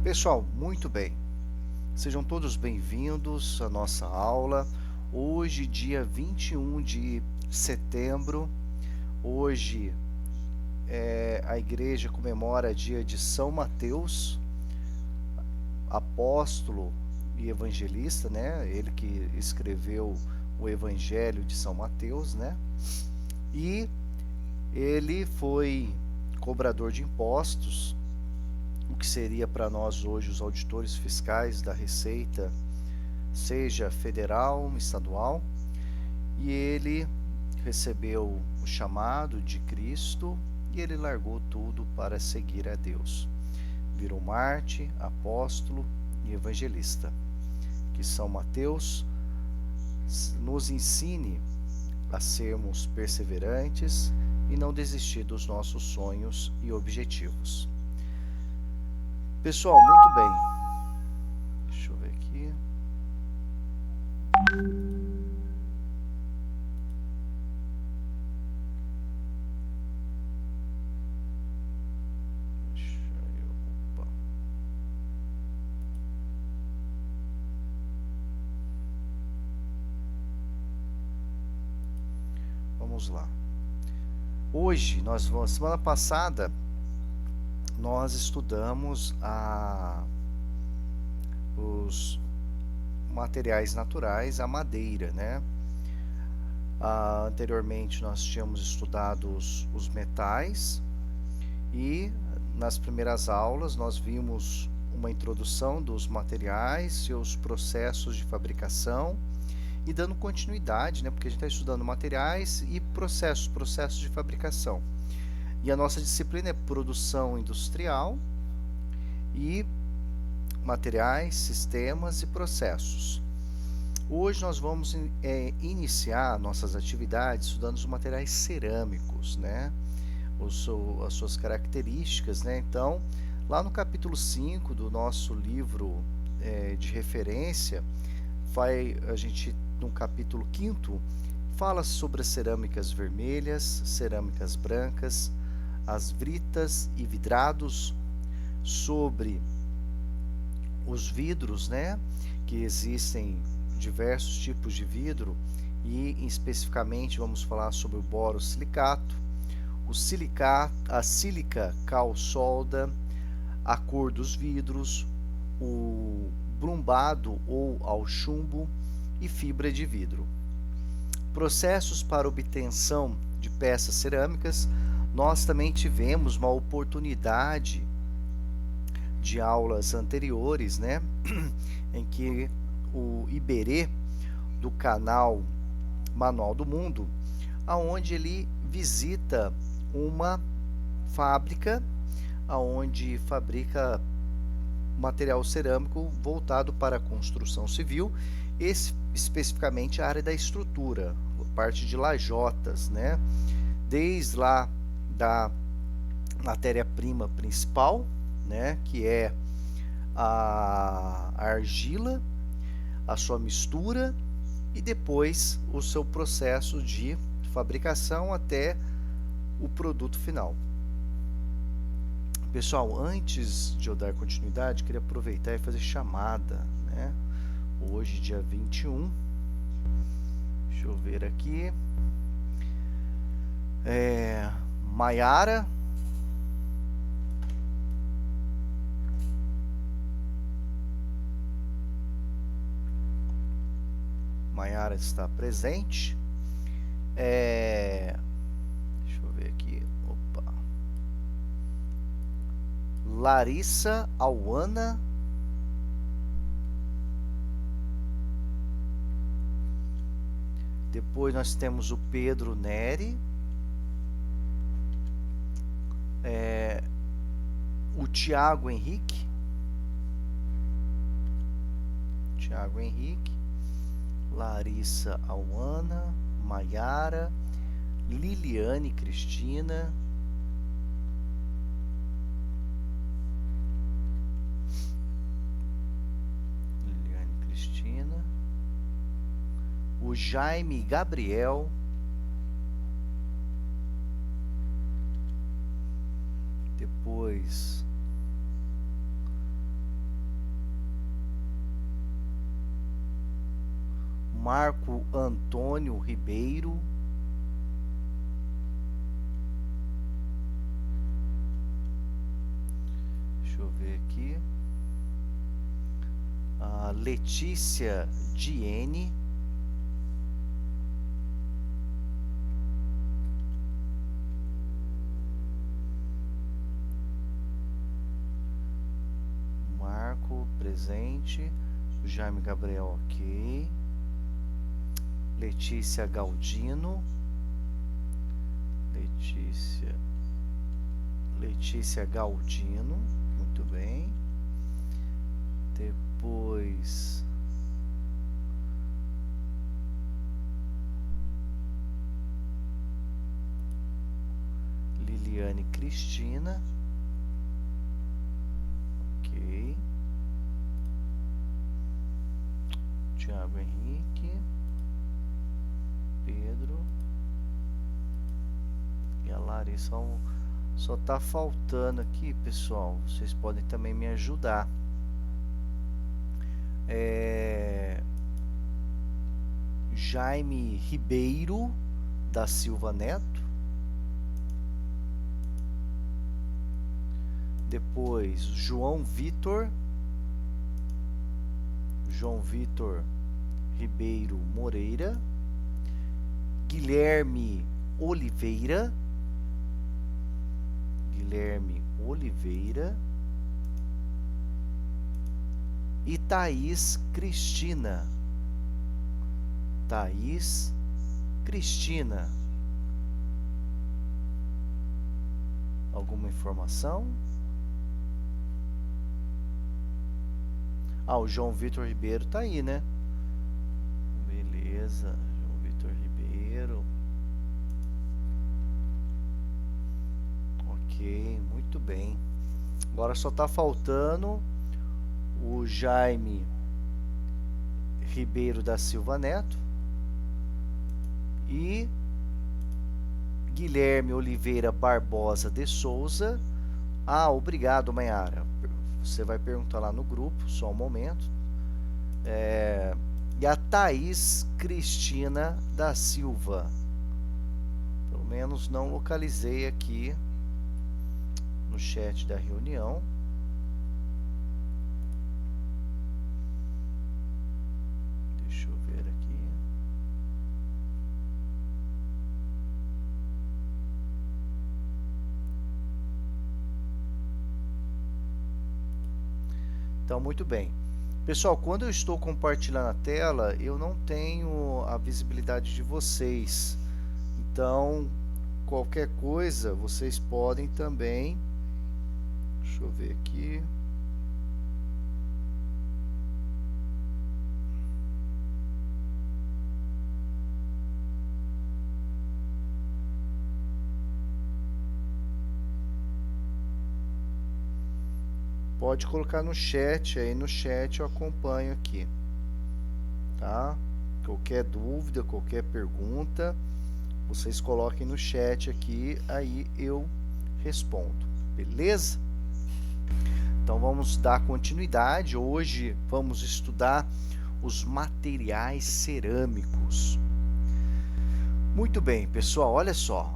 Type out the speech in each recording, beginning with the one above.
Pessoal, muito bem. Sejam todos bem-vindos à nossa aula. Hoje, dia 21 de setembro, hoje a igreja comemora dia de São Mateus, apóstolo e evangelista, né? Ele que escreveu o Evangelho de São Mateus, né? E ele foi cobrador de impostos, o que seria para nós hoje os auditores fiscais da Receita, seja federal, estadual, e ele recebeu o chamado de Cristo e ele largou tudo para seguir a Deus. Virou Marte, apóstolo e evangelista. Que São Mateus nos ensine a sermos perseverantes e não desistir dos nossos sonhos e objetivos. Pessoal, muito bem. Deixa eu ver aqui. Opa. Vamos lá. Hoje, semana passada, nós estudamos os materiais naturais, a madeira, né? Anteriormente nós tínhamos estudado os metais e nas primeiras aulas nós vimos uma introdução dos materiais, seus processos de fabricação e dando continuidade, né? Porque a gente está estudando materiais e processos de fabricação. E a nossa disciplina é produção industrial e materiais, sistemas e processos. Hoje nós vamos iniciar nossas atividades estudando os materiais cerâmicos, né? As suas características, né? Então, lá no capítulo 5 do nosso livro de referência, a gente, no capítulo 5º, fala sobre as cerâmicas vermelhas, cerâmicas brancas, as britas e vidrados, sobre os vidros, né? Que existem diversos tipos de vidro e especificamente vamos falar sobre o borosilicato, a sílica cal solda, a cor dos vidros, o brumbado ou ao chumbo e fibra de vidro. Processos para obtenção de peças cerâmicas. Nós também tivemos uma oportunidade de aulas anteriores, né, em que o Iberê, do canal Manual do Mundo, aonde ele visita uma fábrica aonde fabrica material cerâmico voltado para a construção civil, especificamente a área da estrutura, a parte de lajotas, né? Desde lá da matéria-prima principal, né, que é a argila, a sua mistura e depois o seu processo de fabricação até o produto final. Pessoal, antes de eu dar continuidade, queria aproveitar e fazer chamada, né? Hoje, dia 21. Deixa eu ver aqui. Maiara. Maiara está presente. Deixa eu ver aqui. Opa. Larissa Auana. Depois nós temos o Pedro Neri. O Tiago Henrique. Larissa Auana, Maiara, Liliane Cristina, o Jaime Gabriel, depois Marco Antônio Ribeiro. Deixa eu ver aqui. Letícia Diene. Marco, presente. Jaime Gabriel, ok. Letícia Galdino. Letícia Galdino, muito bem. Depois Liliane Cristina, ok. Tiago Henrique, Pedro e a Larissa. Só tá faltando aqui, pessoal, vocês podem também me ajudar. Jaime Ribeiro da Silva Neto. Depois João Vitor Ribeiro Moreira. Guilherme Oliveira. E Thaís Cristina. Alguma informação? O João Vitor Ribeiro tá aí, né? Beleza, João Vitor Ribeiro. Ok, muito bem. Agora só tá faltando o Jaime Ribeiro da Silva Neto e Guilherme Oliveira Barbosa de Souza. Obrigado, Maiara. Você vai perguntar lá no grupo, só um momento. E a Thaís Cristina da Silva. Pelo menos não localizei aqui no chat da reunião. Deixa eu ver aqui. Então, muito bem. Pessoal, quando eu estou compartilhando a tela, eu não tenho a visibilidade de vocês. Então, qualquer coisa, vocês podem também... Deixa eu ver aqui. Pode colocar no chat, aí no chat eu acompanho aqui, tá? Qualquer dúvida, qualquer pergunta, vocês coloquem no chat aqui, aí eu respondo, beleza? Então vamos dar continuidade. Hoje vamos estudar os materiais cerâmicos. Muito bem, pessoal, olha só,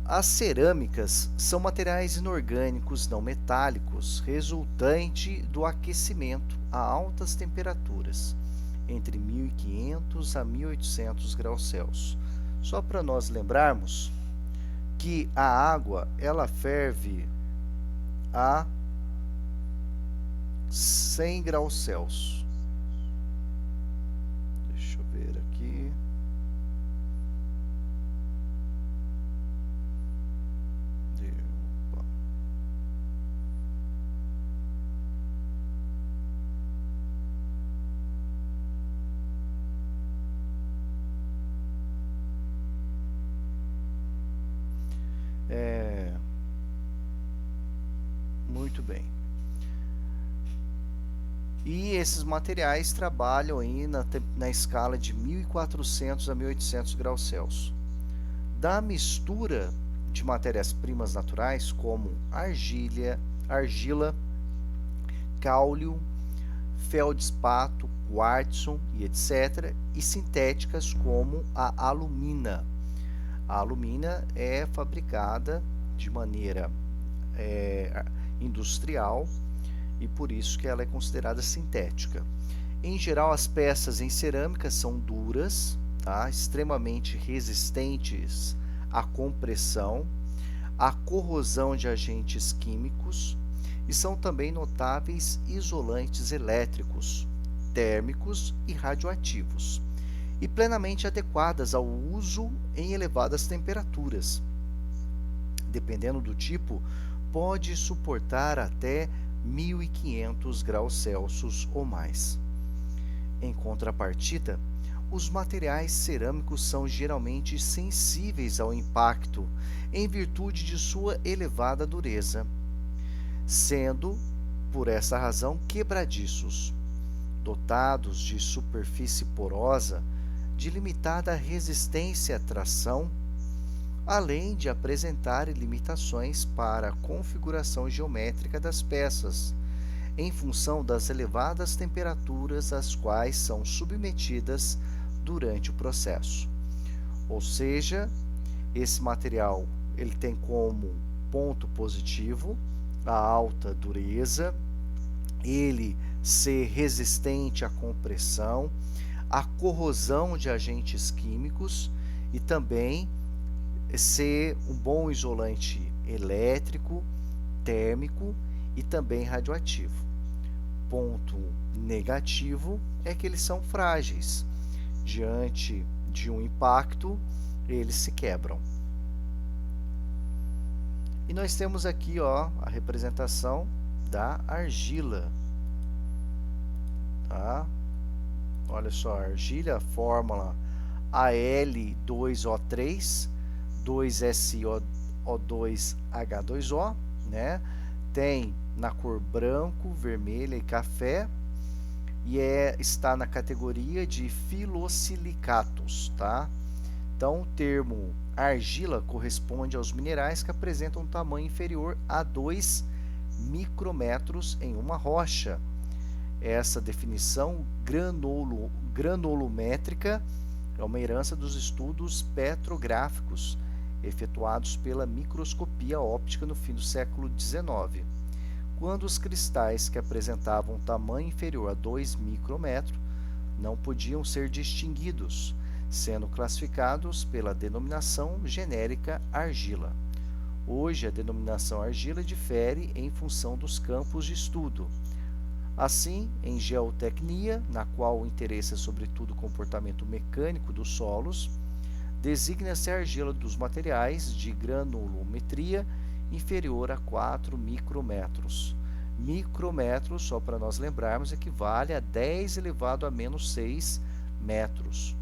as cerâmicas são materiais inorgânicos não metálicos resultante do aquecimento a altas temperaturas, entre 1500 a 1800 graus Celsius. Só para nós lembrarmos que a água, ela ferve a 100 graus Celsius. Deixa eu ver aqui. Muito bem. E esses materiais trabalham aí na escala de 1400 a 1800 graus Celsius. Da mistura de matérias-primas naturais como argila, cáulio, feldespato, quartzo e etc., e sintéticas como a alumina. A alumina é fabricada de maneira industrial e por isso que ela é considerada sintética. Em geral, as peças em cerâmica são duras, tá? Extremamente resistentes à compressão, à corrosão de agentes químicos e são também notáveis isolantes elétricos, térmicos e radioativos, e plenamente adequadas ao uso em elevadas temperaturas. Dependendo do tipo, pode suportar até 1500 graus Celsius ou mais. Em contrapartida, os materiais cerâmicos são geralmente sensíveis ao impacto em virtude de sua elevada dureza, sendo, por essa razão, quebradiços, dotados de superfície porosa, de limitada resistência à tração, além de apresentarem limitações para a configuração geométrica das peças, em função das elevadas temperaturas às quais são submetidas durante o processo. Ou seja, esse material ele tem como ponto positivo a alta dureza, ele ser resistente à compressão, à corrosão de agentes químicos e também ser um bom isolante elétrico, térmico e também radioativo. Ponto negativo é que eles são frágeis. Diante de um impacto, eles se quebram. E nós temos aqui a representação da argila. Tá? Olha só, a argila, a fórmula Al2O3, 2SiO2H2O, né? Tem na cor branco, vermelha e café e está na categoria de filosilicatos, tá? Então, o termo argila corresponde aos minerais que apresentam um tamanho inferior a 2 micrômetros em uma rocha. Essa definição granulométrica é uma herança dos estudos petrográficos efetuados pela microscopia óptica no fim do século XIX, quando os cristais que apresentavam um tamanho inferior a 2 micrômetros não podiam ser distinguidos, sendo classificados pela denominação genérica argila. Hoje, a denominação argila difere em função dos campos de estudo. Assim, em geotecnia, na qual o interesse é sobretudo o comportamento mecânico dos solos, designa-se a argila dos materiais de granulometria inferior a 4 micrômetros. Micrômetros, só para nós lembrarmos, equivale a 10 elevado a menos 6 metros.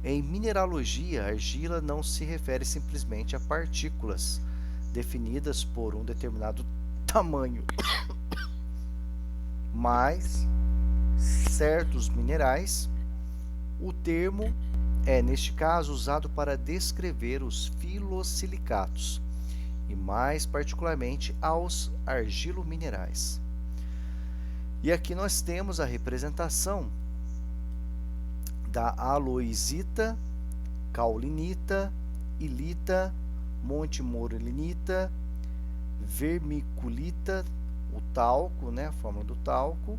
Em mineralogia, a argila não se refere simplesmente a partículas definidas por um determinado tamanho, mas certos minerais. O termo é, neste caso, usado para descrever os filosilicatos e, mais particularmente, aos argilominerais. E aqui nós temos a representação da aloisita, caulinita, ilita, montimorelinita, vermiculita, o talco, né, a forma do talco,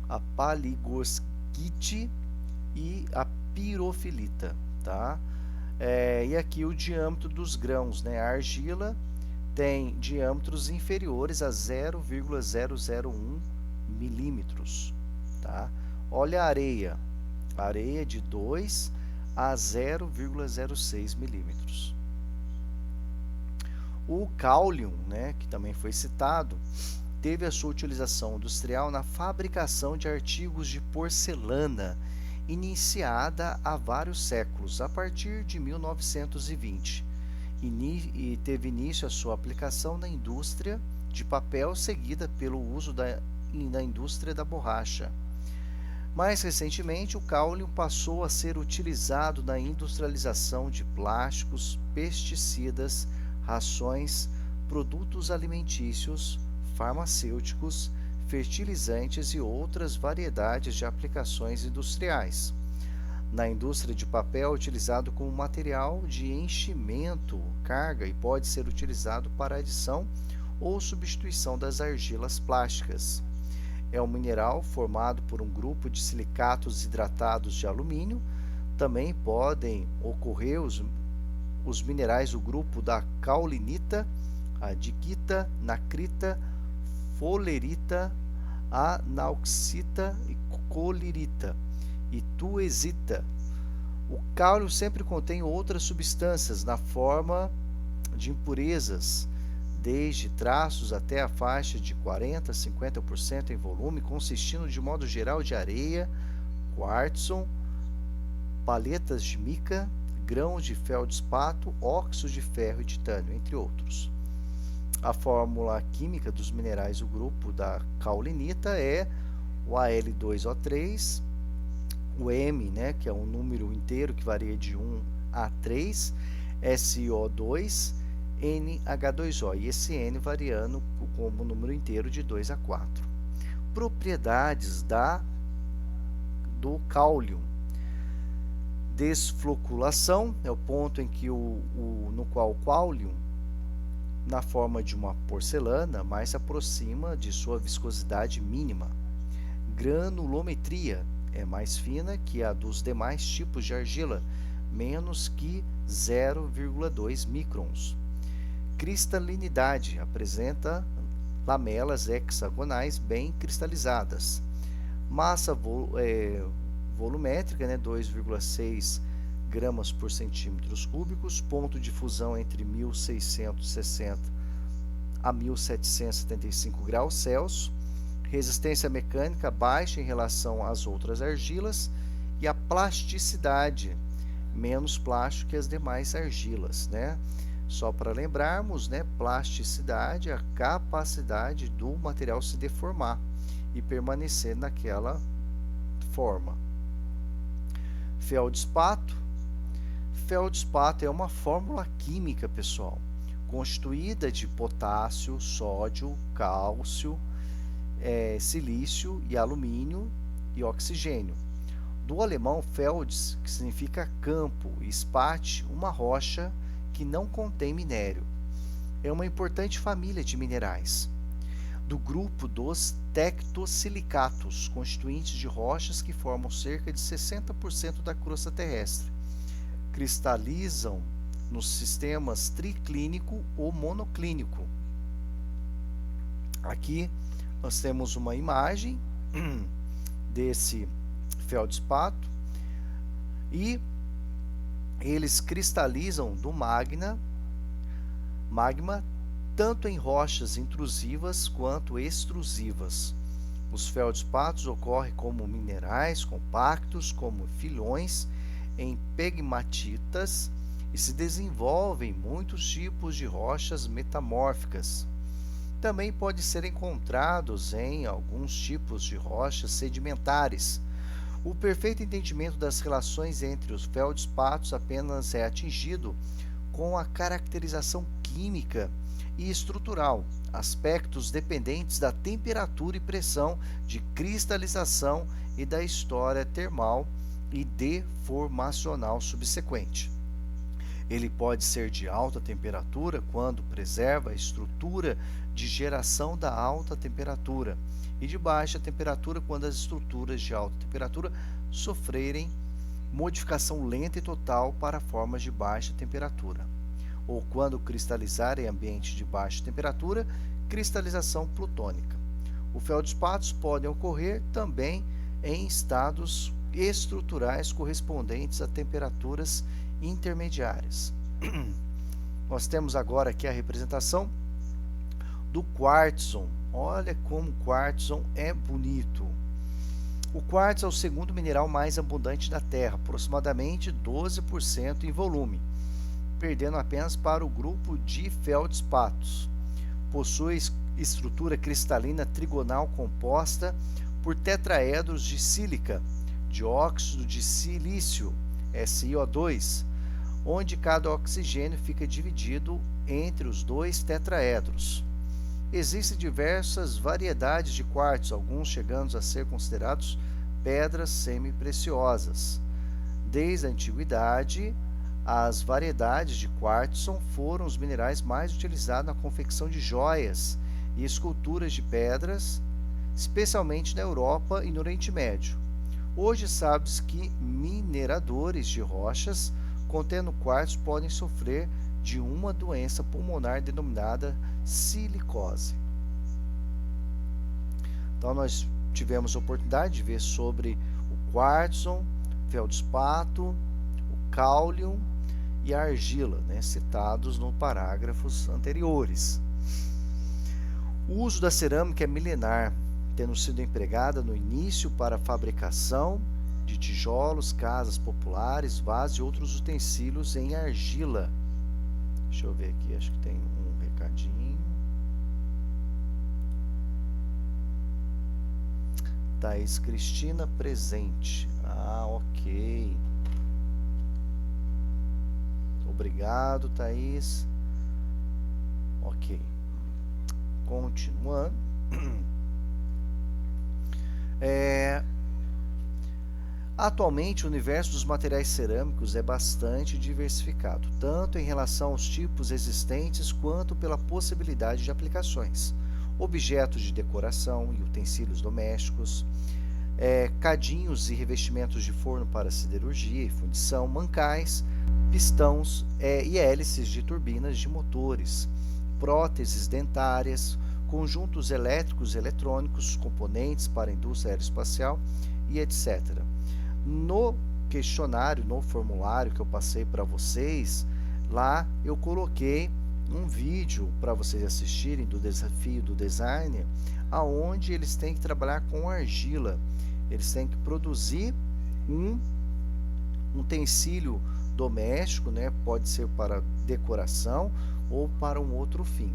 a paligosquite e a pirofilita, tá? E aqui o diâmetro dos grãos, né? A argila tem diâmetros inferiores a 0,001 milímetros, tá? Olha a areia de 2 a 0,06 milímetros. O cáulium, né, que também foi citado, teve a sua utilização industrial na fabricação de artigos de porcelana, iniciada há vários séculos, a partir de 1920, e teve início a sua aplicação na indústria de papel, seguida pelo uso na indústria da borracha. Mais recentemente, o cáulium passou a ser utilizado na industrialização de plásticos, pesticidas, rações, produtos alimentícios, farmacêuticos, fertilizantes e outras variedades de aplicações industriais. Na indústria de papel é utilizado como material de enchimento, carga, e pode ser utilizado para adição ou substituição das argilas plásticas. É um mineral formado por um grupo de silicatos hidratados de alumínio. Também podem ocorrer os minerais do grupo da caulinita, a diquita, nacrita, folerita, anauxita e colirita e tuesita. O cáulio sempre contém outras substâncias na forma de impurezas, desde traços até a faixa de 40 a 50% em volume, consistindo de modo geral de areia, quartzo, paletas de mica, grãos de feldespato, óxido de ferro e titânio, entre outros. A fórmula química dos minerais do grupo da caulinita é o Al2O3, o M, né, que é um número inteiro que varia de 1 a 3, SiO2, NH2O, e esse N variando como número inteiro de 2 a 4. Propriedades do cáulio. Desfloculação é o ponto em que no qual o cáulio, na forma de uma porcelana, mais se aproxima de sua viscosidade mínima. Granulometria é mais fina que a dos demais tipos de argila, menos que 0,2 microns. Cristalinidade apresenta lamelas hexagonais bem cristalizadas. Massa volumétrica, né, 2,6 gramas por centímetros cúbicos. Ponto de fusão entre 1660 a 1775 graus Celsius. Resistência mecânica baixa em relação às outras argilas. E a plasticidade, menos plástico que as demais argilas, né? Só para lembrarmos, né, plasticidade é a capacidade do material se deformar e permanecer naquela forma. Feldespato. Feldespato é uma fórmula química, pessoal, constituída de potássio, sódio, cálcio, silício e alumínio e oxigênio. Do alemão Felds, que significa campo, e spat, uma rocha que não contém minério. É uma importante família de minerais. Do grupo dos tectosilicatos, constituintes de rochas que formam cerca de 60% da crosta terrestre. Cristalizam nos sistemas triclínico ou monoclínico. Aqui nós temos uma imagem desse feldespato e eles cristalizam do magma tanto em rochas intrusivas quanto extrusivas. Os feldspatos ocorrem como minerais compactos, como filhões em pegmatitas, e se desenvolvem muitos tipos de rochas metamórficas. Também pode ser encontrados em alguns tipos de rochas sedimentares. O perfeito entendimento das relações entre os feldspatos apenas é atingido com a caracterização química e estrutural, aspectos dependentes da temperatura e pressão de cristalização e da história termal e deformacional subsequente. Ele pode ser de alta temperatura quando preserva a estrutura de geração da alta temperatura e de baixa temperatura quando as estruturas de alta temperatura sofrerem modificação lenta e total para formas de baixa temperatura, ou quando cristalizar em ambiente de baixa temperatura, cristalização plutônica. Os feldspatos podem ocorrer também em estados estruturais correspondentes a temperaturas intermediárias. Nós temos agora aqui a representação do quartzon. Olha como o quartzon é bonito. O quartzo é o segundo mineral mais abundante da Terra, aproximadamente 12% em volume, perdendo apenas para o grupo de feldspatos. Possui estrutura cristalina trigonal composta por tetraedros de sílica, dióxido de silício, SiO2, onde cada oxigênio fica dividido entre os dois tetraedros. Existem diversas variedades de quartzo, alguns chegando a ser considerados pedras semi-preciosas. Desde a antiguidade, as variedades de quartzo foram os minerais mais utilizados na confecção de joias e esculturas de pedras, especialmente na Europa e no Oriente Médio. Hoje sabe-se que mineradores de rochas contendo quartzo podem sofrer de uma doença pulmonar denominada silicose. Então nós tivemos a oportunidade de ver sobre o quartzo, feldspato, o cáulium e a argila, né, citados nos parágrafos anteriores. O uso da cerâmica é milenar, tendo sido empregada no início para a fabricação de tijolos, casas populares, vasos e outros utensílios em argila. Deixa eu ver aqui, acho que tem um recadinho. Thaís Cristina presente. Ah, ok. Obrigado, Thaís. Ok. Continuando. Atualmente, o universo dos materiais cerâmicos é bastante diversificado, tanto em relação aos tipos existentes quanto pela possibilidade de aplicações. Objetos de decoração e utensílios domésticos, cadinhos e revestimentos de forno para siderurgia e fundição, mancais, pistões e hélices de turbinas de motores, próteses dentárias, conjuntos elétricos e eletrônicos, componentes para a indústria aeroespacial e etc. No questionário, no formulário que eu passei para vocês, lá eu coloquei um vídeo para vocês assistirem do desafio do designer, aonde eles têm que trabalhar com argila. Eles têm que produzir um utensílio doméstico, né? Pode ser para decoração ou para um outro fim.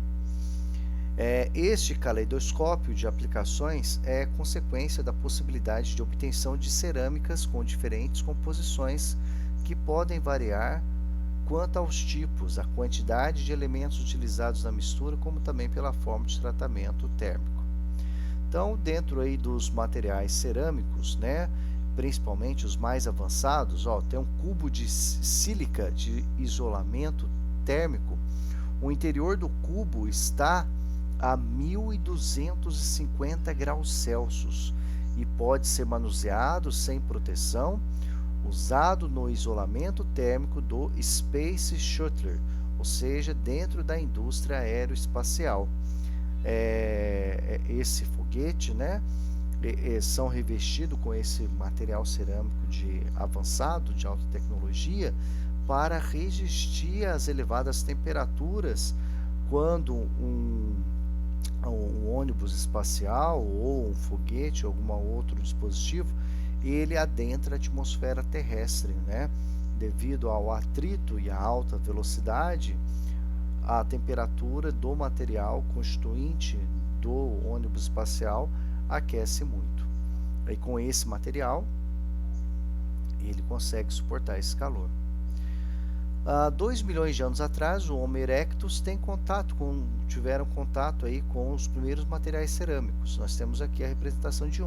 Este caleidoscópio de aplicações é consequência da possibilidade de obtenção de cerâmicas com diferentes composições que podem variar quanto aos tipos, a quantidade de elementos utilizados na mistura, como também pela forma de tratamento térmico. Então, dentro aí dos materiais cerâmicos, né, principalmente os mais avançados, tem um cubo de sílica de isolamento térmico. O interior do cubo está a 1250 graus Celsius e pode ser manuseado sem proteção, usado no isolamento térmico do Space Shuttle, ou seja, dentro da indústria aeroespacial. Esse foguete, né, são revestidos com esse material cerâmico avançado, de alta tecnologia, para resistir às elevadas temperaturas quando um ônibus espacial ou um foguete, algum outro dispositivo, ele adentra a atmosfera terrestre, né? Devido ao atrito e à alta velocidade, a temperatura do material constituinte do ônibus espacial aquece muito. E com esse material, ele consegue suportar esse calor. Há 2 milhões de anos atrás, o Homo erectus tiveram contato aí com os primeiros materiais cerâmicos. Nós temos aqui a representação de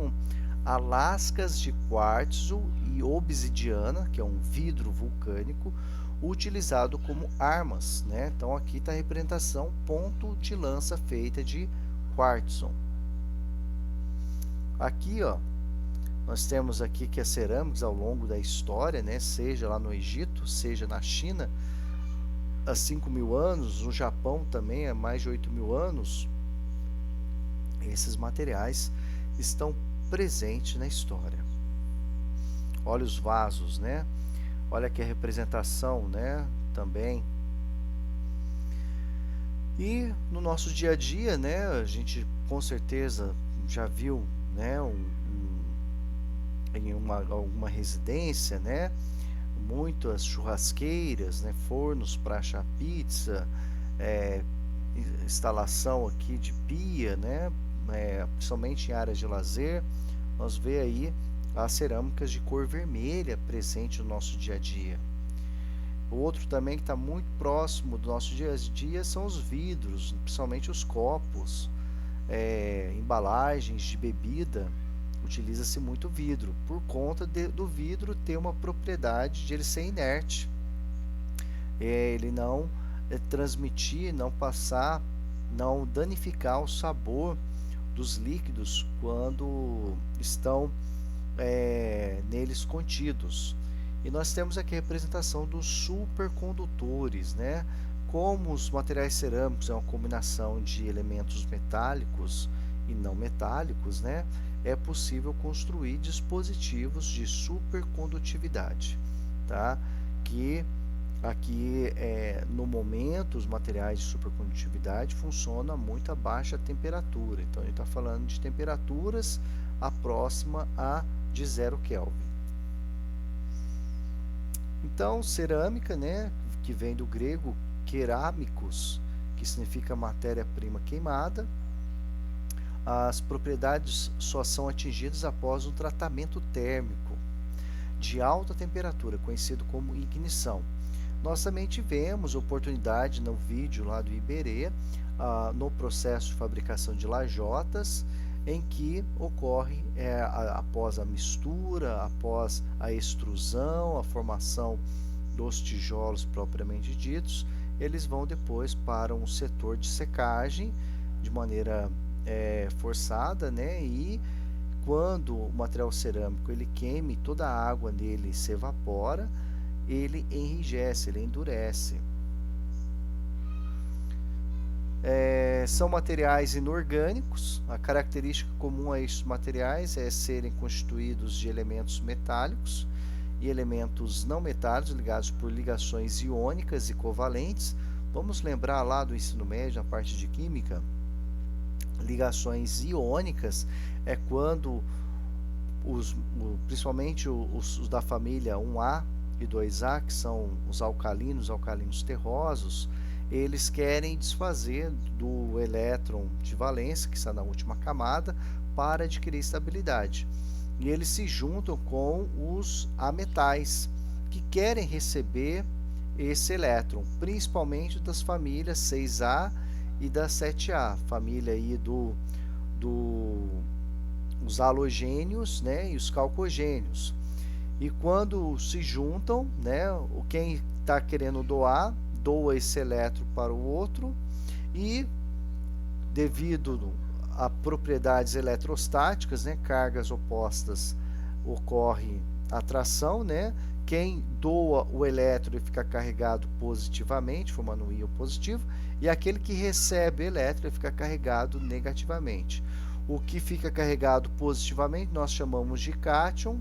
lascas de quartzo e obsidiana, que é um vidro vulcânico, utilizado como armas, né? Então aqui está a representação ponto de lança feita de quartzo. Aqui, nós temos aqui que as cerâmicas ao longo da história, né, seja lá no Egito, seja na China, há 5.000 anos, no Japão também há mais de 8.000 anos, esses materiais estão presentes na história. Olha os vasos, né? Olha aqui a representação, né, também. E no nosso dia a dia, né, a gente com certeza já viu, né, em alguma residência, né, muitas churrasqueiras, né, fornos para achar pizza, instalação aqui de pia, né, principalmente em áreas de lazer. Nós vemos aí as cerâmicas de cor vermelha presente no nosso dia a dia. O outro também que está muito próximo do nosso dia a dia são os vidros, principalmente os copos, embalagens de bebida, utiliza-se muito vidro, por conta do vidro ter uma propriedade de ele ser inerte, ele não transmitir, não passar, não danificar o sabor dos líquidos quando estão neles contidos. E nós temos aqui a representação dos supercondutores, né? Como os materiais cerâmicos é uma combinação de elementos metálicos e não metálicos, né? É possível construir dispositivos de supercondutividade, tá? Que aqui, no momento, os materiais de supercondutividade funcionam a muito baixa temperatura. Então, a gente está falando de temperaturas próxima a de 0 Kelvin. Então, cerâmica, né, que vem do grego kerâmicos, que significa matéria-prima queimada, as propriedades só são atingidas após um tratamento térmico de alta temperatura, conhecido como ignição. Nós também tivemos oportunidade no vídeo lá do Iberê, no processo de fabricação de lajotas, em que ocorre após a mistura, após a extrusão, a formação dos tijolos propriamente ditos, eles vão depois para um setor de secagem de maneira forçada, né? E quando o material cerâmico ele queime, toda a água dele se evapora, ele enrijece, ele endurece. São materiais inorgânicos. A característica comum a estes materiais é serem constituídos de elementos metálicos e elementos não metálicos ligados por ligações iônicas e covalentes. Vamos lembrar lá do ensino médio, na parte de química, ligações iônicas é quando principalmente os da família 1A e 2A, que são os alcalinos terrosos, eles querem desfazer do elétron de valência, que está na última camada, para adquirir estabilidade. E eles se juntam com os ametais, que querem receber esse elétron, principalmente das famílias 6A e da 7A, família aí os halogênios, né, e os calcogênios. E quando se juntam, né, quem está querendo doa esse elétron para o outro, e devido a propriedades eletrostáticas, né, cargas opostas, ocorre atração, né? Quem doa o elétron fica carregado positivamente, formando um íon positivo, e aquele que recebe elétron fica carregado negativamente. O que fica carregado positivamente nós chamamos de cátion,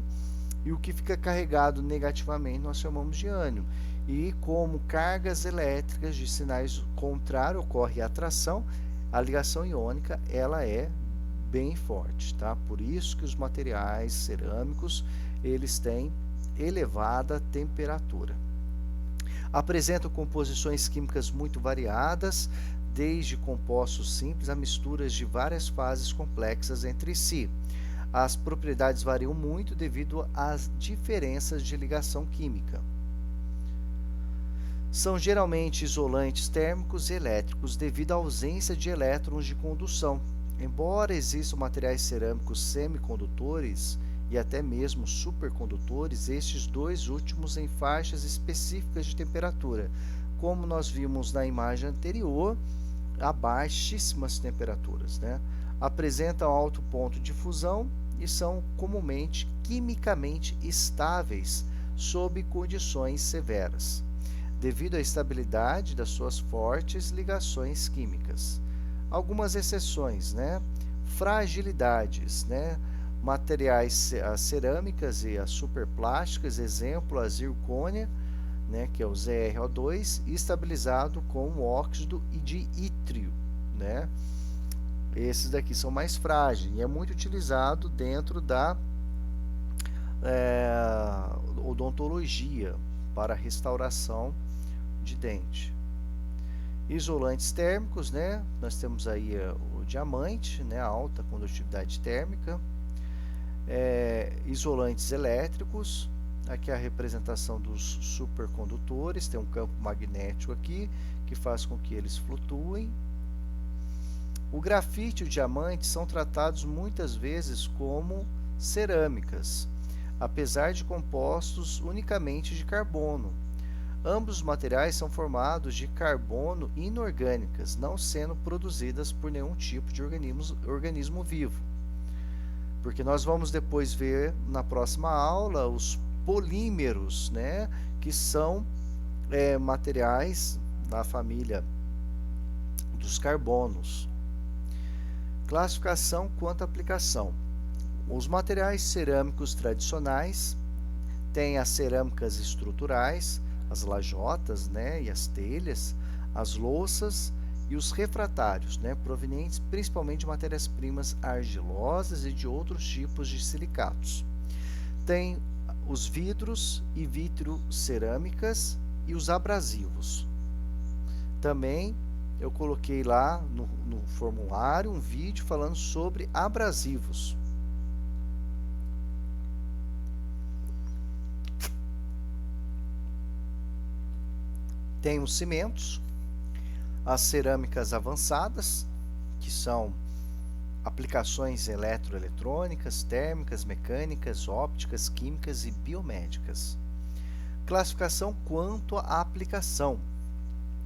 e o que fica carregado negativamente nós chamamos de ânion. E como cargas elétricas de sinais contrários ocorre a atração, a ligação iônica ela é bem forte, tá? Por isso que os materiais cerâmicos eles têm elevada temperatura. Apresentam composições químicas muito variadas, desde compostos simples a misturas de várias fases complexas entre si. As propriedades variam muito devido às diferenças de ligação química. São geralmente isolantes térmicos e elétricos devido à ausência de elétrons de condução. Embora existam materiais cerâmicos semicondutores e até mesmo supercondutores, estes dois últimos em faixas específicas de temperatura, como nós vimos na imagem anterior, a baixíssimas temperaturas, né? Apresentam alto ponto de fusão e são comumente quimicamente estáveis sob condições severas, devido à estabilidade das suas fortes ligações químicas. Algumas exceções, né? Fragilidades, né? Materiais, as cerâmicas e as superplásticas, exemplo, a zircônia, né, que é o ZrO2, estabilizado com o óxido de ítrio, né? Esses daqui são mais frágeis e é muito utilizado dentro da odontologia para restauração de dente. Isolantes térmicos, né? Nós temos aí o diamante, né? Alta condutividade térmica. Isolantes elétricos, aqui a representação dos supercondutores, tem um campo magnético aqui que faz com que eles flutuem. O grafite e o diamante são tratados muitas vezes como cerâmicas, apesar de compostos unicamente de carbono. Ambos os materiais são formados de carbono inorgânicas, não sendo produzidas por nenhum tipo de organismo vivo. Porque nós vamos depois ver na próxima aula os polímeros, né, que são materiais da família dos carbonos. Classificação quanto à aplicação. Os materiais cerâmicos tradicionais têm as cerâmicas estruturais, as lajotas, né, e as telhas, as louças e os refratários, né, provenientes principalmente de matérias-primas argilosas e de outros tipos de silicatos. Tem os vidros e vitrocerâmicas e os abrasivos. Também eu coloquei lá no formulário um vídeo falando sobre abrasivos. Tem os cimentos, as cerâmicas avançadas, que são aplicações eletroeletrônicas, térmicas, mecânicas, ópticas, químicas e biomédicas. Classificação quanto à aplicação.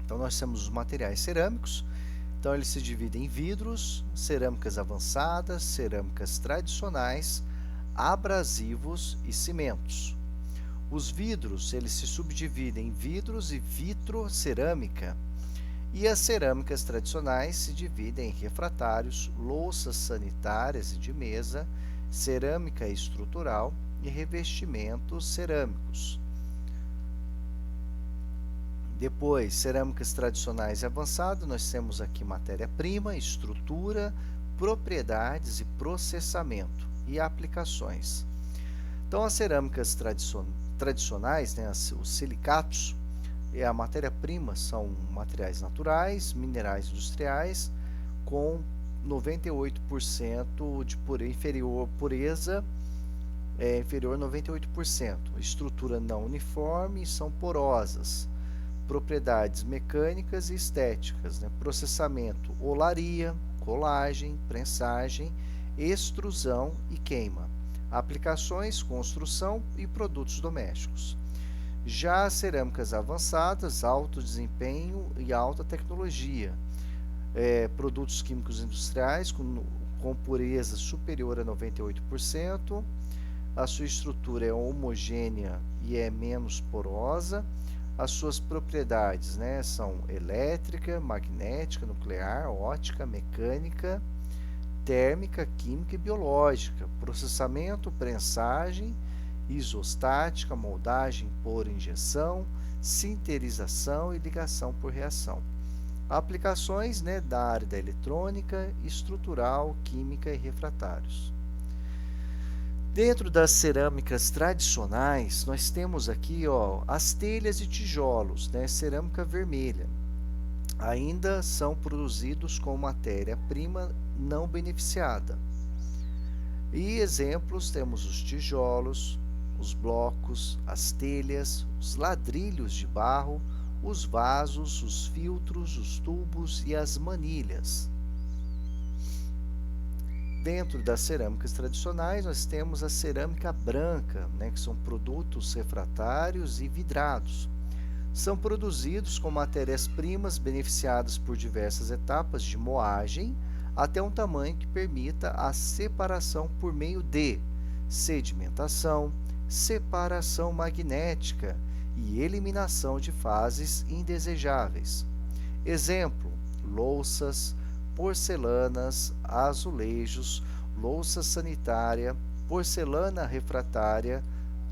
Então nós temos os materiais cerâmicos, então eles se dividem em vidros, cerâmicas avançadas, cerâmicas tradicionais, abrasivos e cimentos. Os vidros, eles se subdividem em vidros e vitrocerâmica, e as cerâmicas tradicionais se dividem em refratários, louças sanitárias e de mesa, cerâmica estrutural e revestimentos cerâmicos. Depois, cerâmicas tradicionais e avançadas, nós temos aqui matéria-prima, estrutura, propriedades e processamento e aplicações. Então, as cerâmicas tradicionais, né, os silicatos, a matéria-prima são materiais naturais, minerais industriais, com 98% de pureza inferior a 98%. Estrutura não uniforme, são porosas. Propriedades mecânicas e estéticas, né? Processamento, olaria, colagem, prensagem, extrusão e queima. Aplicações, construção e produtos domésticos. Já as cerâmicas avançadas, alto desempenho e alta tecnologia. Produtos químicos industriais com pureza superior a 98%. A sua estrutura é homogênea e é menos porosa. As suas propriedades, né, são elétrica, magnética, nuclear, ótica, mecânica, térmica, química e biológica, processamento, prensagem, isostática, moldagem por injeção, sinterização e ligação por reação. Aplicações, né, da área da eletrônica, estrutural, química e refratários. Dentro das cerâmicas tradicionais, nós temos aqui as telhas e tijolos, né, cerâmica vermelha. Ainda são produzidos com matéria-prima não beneficiada. E exemplos temos os tijolos, os blocos, as telhas, os ladrilhos de barro, os vasos, os filtros, os tubos e as manilhas. Dentro das cerâmicas tradicionais, nós temos a cerâmica branca, né, que são produtos refratários e vidrados. São produzidos com matérias-primas beneficiadas por diversas etapas de moagem, até um tamanho que permita a separação por meio de sedimentação, separação magnética e eliminação de fases indesejáveis. Exemplo: louças, porcelanas, azulejos, louça sanitária, porcelana refratária,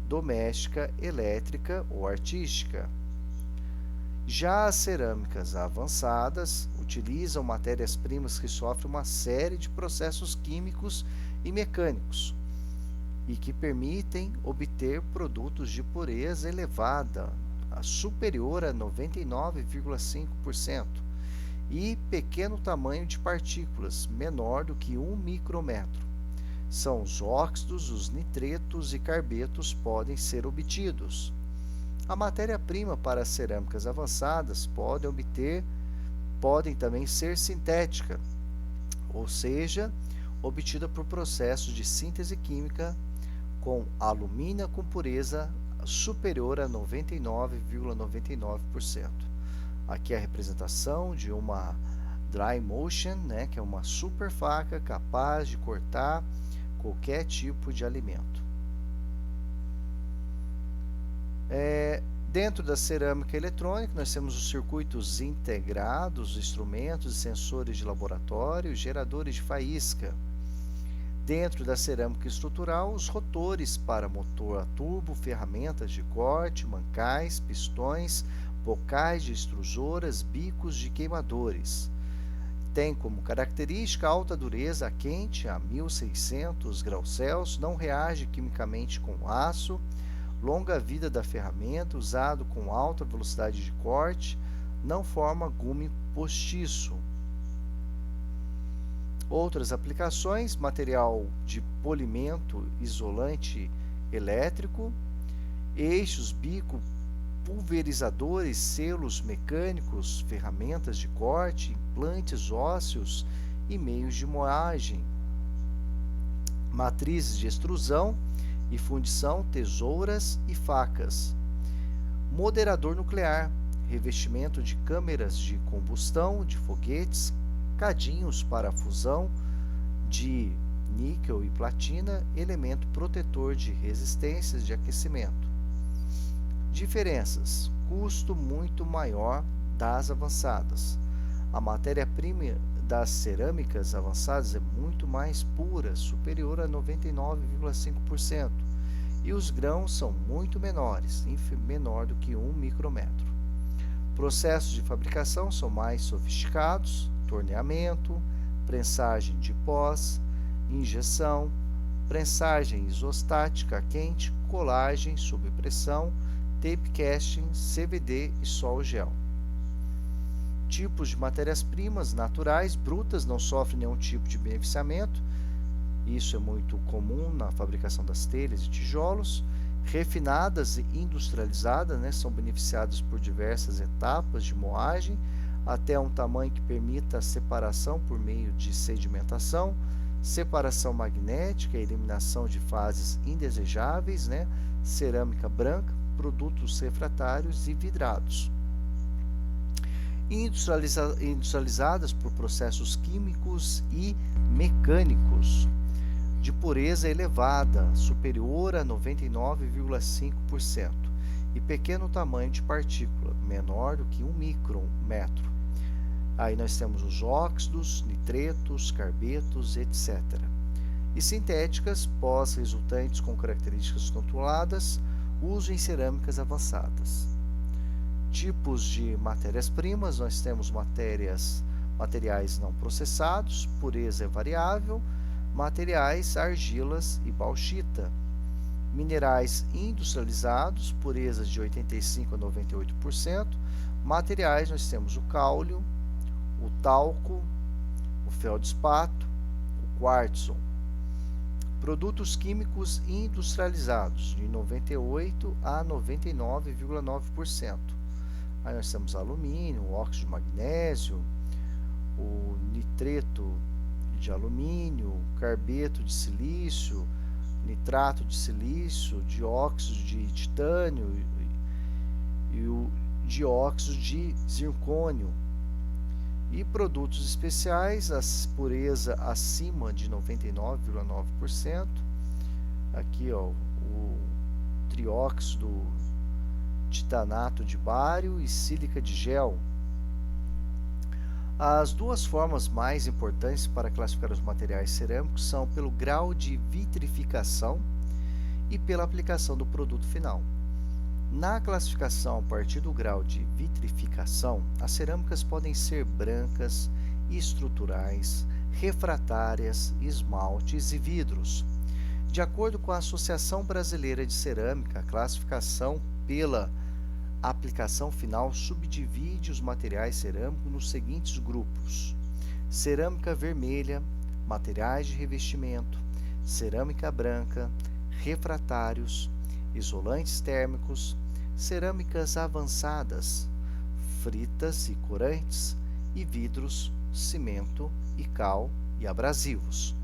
doméstica, elétrica ou artística. Já as cerâmicas avançadas utilizam matérias-primas que sofrem uma série de processos químicos e mecânicos e que permitem obter produtos de pureza elevada, superior a 99,5%. E pequeno tamanho de partículas, menor do que 1 micrômetro. São os óxidos, os nitretos e carbetos podem ser obtidos. A matéria-prima para as cerâmicas avançadas podem também ser sintética, ou seja, obtida por processos de síntese química com alumínio com pureza superior a 99,99%. Aqui é a representação de uma dry motion, né, que é uma super faca capaz de cortar qualquer tipo de alimento. Dentro da cerâmica eletrônica, nós temos os circuitos integrados, instrumentos e sensores de laboratório, geradores de faísca. Dentro da cerâmica estrutural, os rotores para motor a turbo, ferramentas de corte, mancais, pistões, bocais de extrusoras, bicos de queimadores. Tem como característica alta dureza a quente, a 1600 graus Celsius, não reage quimicamente com aço, longa vida da ferramenta, usado com alta velocidade de corte, não forma gume postiço. Outras aplicações: material de polimento isolante elétrico, eixos, bico, pulverizadores, selos mecânicos, ferramentas de corte, implantes ósseos e meios de moagem, matrizes de extrusão e fundição, tesouras e facas, moderador nuclear, revestimento de câmeras de combustão, de foguetes, cadinhos para a fusão de níquel e platina, elemento protetor de resistências de aquecimento. Diferenças: custo muito maior das avançadas. A matéria-prima das cerâmicas avançadas é muito mais pura, superior a 99,5%, e os grãos são muito menores, menor do que 1 micrômetro. Processos de fabricação são mais sofisticados: torneamento, prensagem de pós, injeção, prensagem isostática quente, colagem sob pressão, tape casting, CVD e sol gel. Tipos de matérias-primas naturais brutas não sofrem nenhum tipo de beneficiamento. Isso é muito comum na fabricação das telhas e tijolos. Refinadas e industrializadas, né, são beneficiadas por diversas etapas de moagem, até um tamanho que permita a separação por meio de sedimentação, separação magnética, eliminação de fases indesejáveis, né, cerâmica branca, produtos refratários e vidrados. Industrializadas por processos químicos e mecânicos de pureza elevada, superior a 99,5%, e pequeno tamanho de partícula, menor do que 1 micrômetro. Aí nós temos os óxidos, nitretos, carbetos, etc. E sintéticas, pós-resultantes com características controladas, uso em cerâmicas avançadas. Tipos de matérias-primas: nós temos materiais não processados, pureza é variável, materiais, argilas e bauxita. Minerais industrializados, purezas de 85% a 98%. Materiais, nós temos o cáulio, o talco, o feldspato, o quartzo. Produtos químicos industrializados, de 98% a 99,9%. Aí nós temos alumínio, o óxido de magnésio, o nitreto de alumínio, carbeto de silício, nitrato de silício, dióxido de titânio e o dióxido de zircônio. E produtos especiais, a pureza acima de 99,9%. Aqui, ó, o trióxido titanato de bário e sílica de gel. As duas formas mais importantes para classificar os materiais cerâmicos são pelo grau de vitrificação e pela aplicação do produto final. Na classificação a partir do grau de vitrificação, as cerâmicas podem ser brancas, estruturais, refratárias, esmaltes e vidros. De acordo com a Associação Brasileira de Cerâmica, a classificação pela aplicação final subdivide os materiais cerâmicos nos seguintes grupos: cerâmica vermelha, materiais de revestimento; cerâmica branca, refratários, isolantes térmicos; cerâmicas avançadas, fritas e corantes; e vidros, cimento e cal, e abrasivos.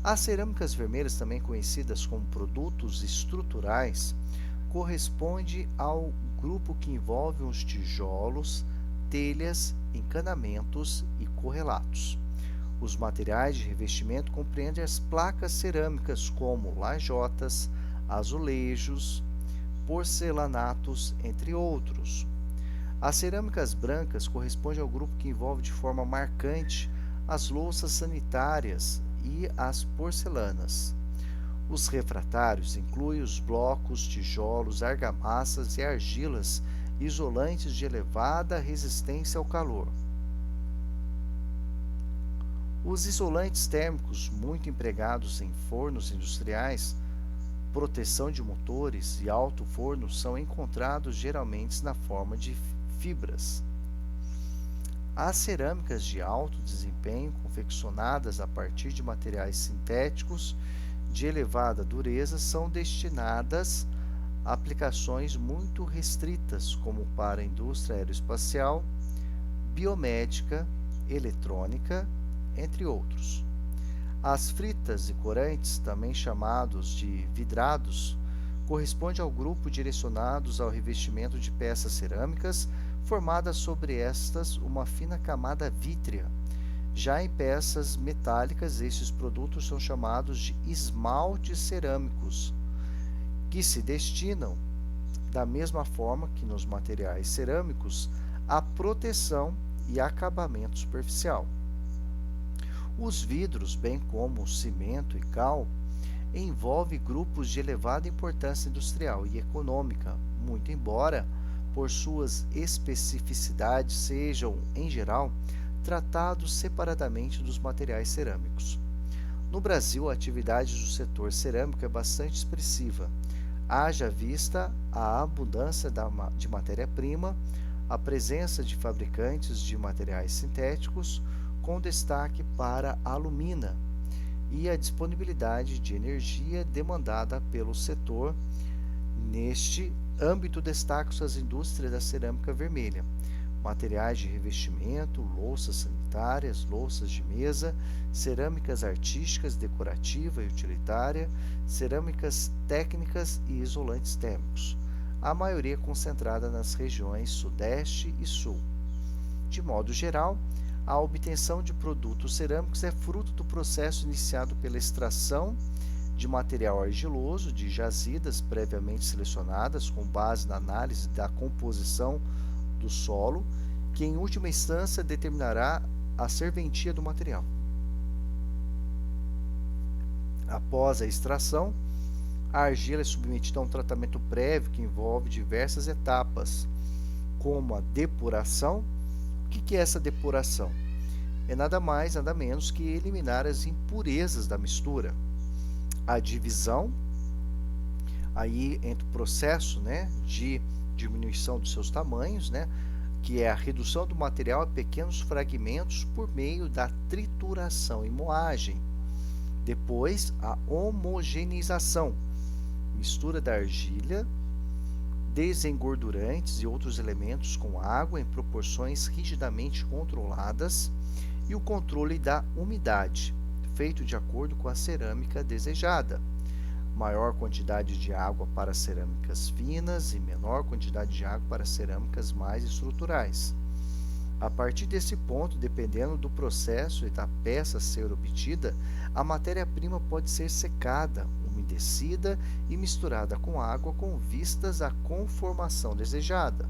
As cerâmicas vermelhas, também conhecidas como produtos estruturais, corresponde ao grupo que envolve os tijolos, telhas, encanamentos e correlatos. Os materiais de revestimento compreendem as placas cerâmicas como lajotas, azulejos, porcelanatos, entre outros. As cerâmicas brancas correspondem ao grupo que envolve de forma marcante as louças sanitárias e as porcelanas. Os refratários incluem os blocos, tijolos, argamassas e argilas isolantes de elevada resistência ao calor. Os isolantes térmicos, muito empregados em fornos industriais, proteção de motores e alto forno, são encontrados geralmente na forma de fibras. As cerâmicas de alto desempenho, confeccionadas a partir de materiais sintéticos de elevada dureza, são destinadas a aplicações muito restritas, como para a indústria aeroespacial, biomédica, eletrônica, entre outros. As fritas e corantes, também chamados de vidrados, correspondem ao grupo direcionados ao revestimento de peças cerâmicas, formada sobre estas uma fina camada vítrea. Já em peças metálicas, estes produtos são chamados de esmaltes cerâmicos, que se destinam, da mesma forma que nos materiais cerâmicos, à proteção e acabamento superficial. Os vidros, bem como o cimento e cal, envolvem grupos de elevada importância industrial e econômica, muito embora, por suas especificidades, sejam, em geral, tratados separadamente dos materiais cerâmicos. No Brasil, a atividade do setor cerâmico é bastante expressiva, haja vista a abundância de matéria-prima, a presença de fabricantes de materiais sintéticos, com destaque para a alumina, e a disponibilidade de energia demandada pelo setor. Neste âmbito, destacam-se as indústrias da cerâmica vermelha, materiais de revestimento, louças sanitárias, louças de mesa, cerâmicas artísticas, decorativa e utilitária, cerâmicas técnicas e isolantes térmicos, a maioria concentrada nas regiões Sudeste e Sul. De modo geral, a obtenção de produtos cerâmicos é fruto do processo iniciado pela extração de material argiloso de jazidas previamente selecionadas com base na análise da composição do solo, que em última instância determinará a serventia do material. Após a extração, a argila é submetida a um tratamento prévio que envolve diversas etapas, como a depuração. O que é essa depuração? É nada mais, nada menos que eliminar as impurezas da mistura. A divisão, aí entra o processo, de diminuição dos seus tamanhos, que é a redução do material a pequenos fragmentos por meio da trituração e moagem. Depois, a homogeneização, mistura da argila, desengordurantes e outros elementos com água em proporções rigidamente controladas, e o controle da umidade, feito de acordo com a cerâmica desejada. Maior quantidade de água para cerâmicas finas e menor quantidade de água para cerâmicas mais estruturais. A partir desse ponto, dependendo do processo e da peça a ser obtida, a matéria-prima pode ser secada, umedecida e misturada com água com vistas à conformação desejada.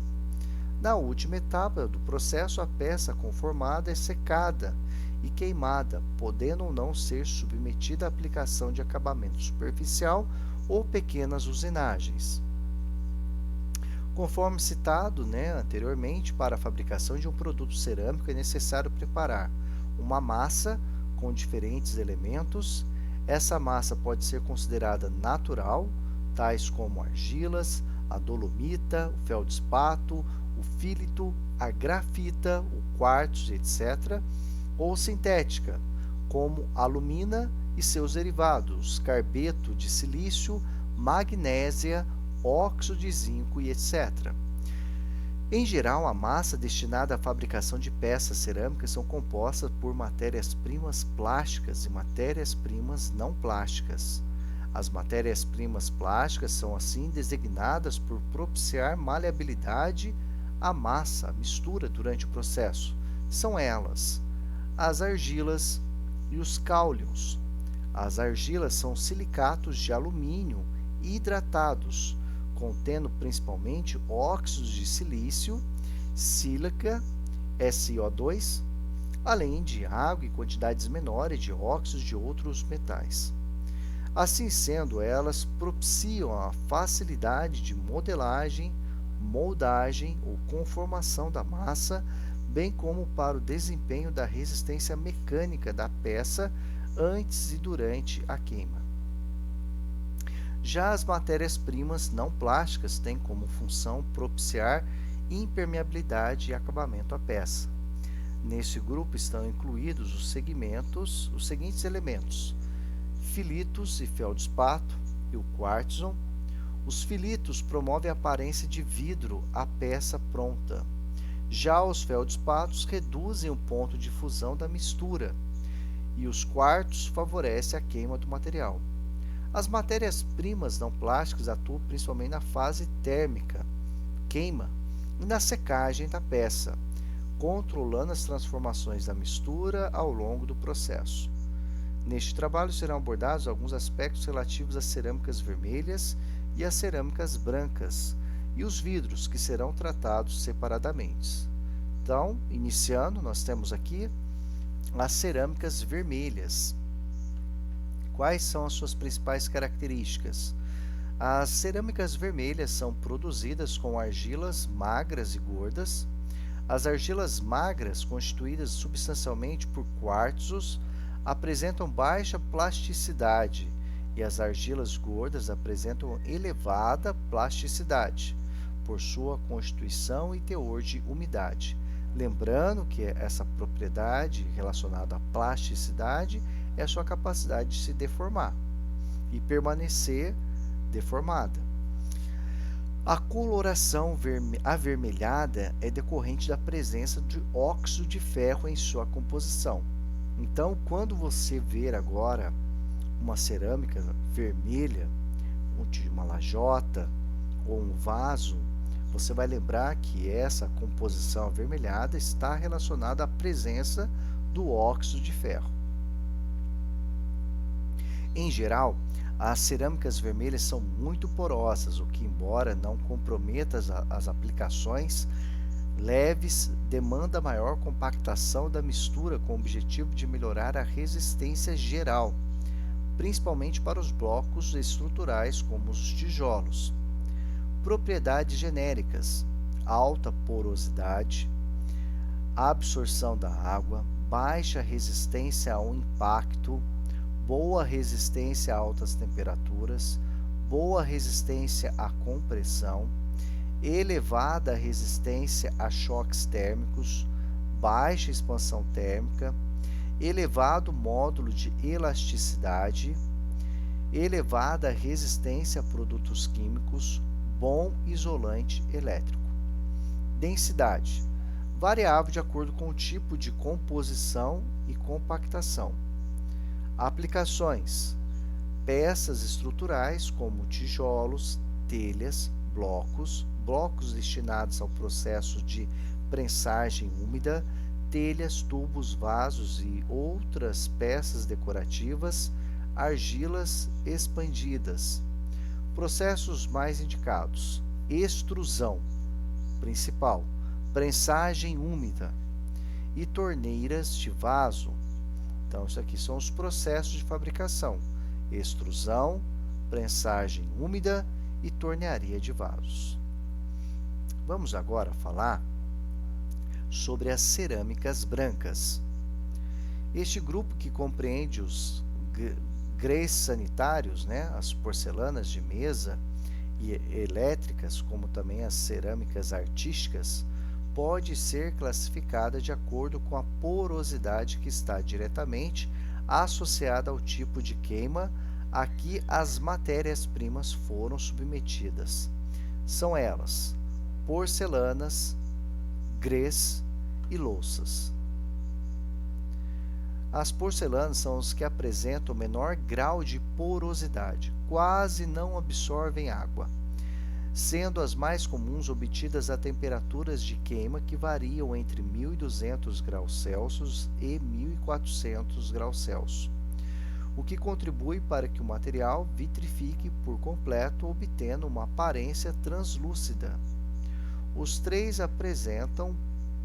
Na última etapa do processo, a peça conformada é secada e queimada, podendo ou não ser submetida à aplicação de acabamento superficial ou pequenas usinagens. Conforme citado anteriormente, para a fabricação de um produto cerâmico é necessário preparar uma massa com diferentes elementos. Essa massa pode ser considerada natural, tais como argilas, a dolomita, o feldspato, o fílito, a grafita, o quartzo, etc., ou sintética, como a alumina e seus derivados, carbeto de silício, magnésia, óxido de zinco e etc. Em geral, a massa destinada à fabricação de peças cerâmicas são compostas por matérias-primas plásticas e matérias-primas não plásticas. As matérias-primas plásticas são assim designadas por propiciar maleabilidade à massa, à mistura durante o processo. São elas: as argilas e os cáolions. As argilas são silicatos de alumínio hidratados, contendo principalmente óxidos de silício, sílica, SiO2, além de água e quantidades menores de óxidos de outros metais. Assim sendo, elas propiciam a facilidade de modelagem, moldagem ou conformação da massa, bem como para o desempenho da resistência mecânica da peça antes e durante a queima. Já as matérias-primas não plásticas têm como função propiciar impermeabilidade e acabamento à peça. Nesse grupo estão incluídos os seguintes elementos: filitos e feldspato e o quartzon. Os filitos promovem a aparência de vidro à peça pronta. Já os feldspatos reduzem o ponto de fusão da mistura e os quartos favorecem a queima do material. As matérias-primas não plásticas atuam principalmente na fase térmica, queima, e na secagem da peça, controlando as transformações da mistura ao longo do processo. Neste trabalho serão abordados alguns aspectos relativos às cerâmicas vermelhas e às cerâmicas brancas, e os vidros, que serão tratados separadamente. Então, iniciando, nós temos aqui as cerâmicas vermelhas. Quais são as suas principais características? As cerâmicas vermelhas são produzidas com argilas magras e gordas. As argilas magras, constituídas substancialmente por quartzos, apresentam baixa plasticidade e as argilas gordas apresentam elevada plasticidade, por sua constituição e teor de umidade. Lembrando que essa propriedade relacionada à plasticidade é a sua capacidade de se deformar e permanecer deformada. A coloração avermelhada é decorrente da presença de óxido de ferro em sua composição. Então, quando você ver agora uma cerâmica vermelha, de uma lajota ou um vaso, você vai lembrar que essa composição avermelhada está relacionada à presença do óxido de ferro. Em geral, as cerâmicas vermelhas são muito porosas, o que, embora não comprometa as aplicações leves, demanda maior compactação da mistura com o objetivo de melhorar a resistência geral, principalmente para os blocos estruturais como os tijolos. Propriedades genéricas: alta porosidade, absorção da água, baixa resistência ao impacto, boa resistência a altas temperaturas, boa resistência à compressão, elevada resistência a choques térmicos, baixa expansão térmica, elevado módulo de elasticidade, elevada resistência a produtos químicos, bom isolante elétrico. Densidade: variável de acordo com o tipo de composição e compactação. Aplicações: peças estruturais como tijolos, telhas, blocos destinados ao processo de prensagem úmida, telhas, tubos, vasos e outras peças decorativas, argilas expandidas. Processos mais indicados: extrusão principal, prensagem úmida e torneiras de vaso. Então, isso aqui são os processos de fabricação: extrusão, prensagem úmida e tornearia de vasos. Vamos agora falar sobre as cerâmicas brancas. Este grupo, que compreende os grés sanitários, as porcelanas de mesa e elétricas, como também as cerâmicas artísticas, pode ser classificada de acordo com a porosidade que está diretamente associada ao tipo de queima a que as matérias-primas foram submetidas. São elas: porcelanas, grès e louças. As porcelanas são as que apresentam o menor grau de porosidade, quase não absorvem água, sendo as mais comuns obtidas a temperaturas de queima que variam entre 1200 graus Celsius e 1400 graus Celsius, o que contribui para que o material vitrifique por completo, obtendo uma aparência translúcida. Os três apresentam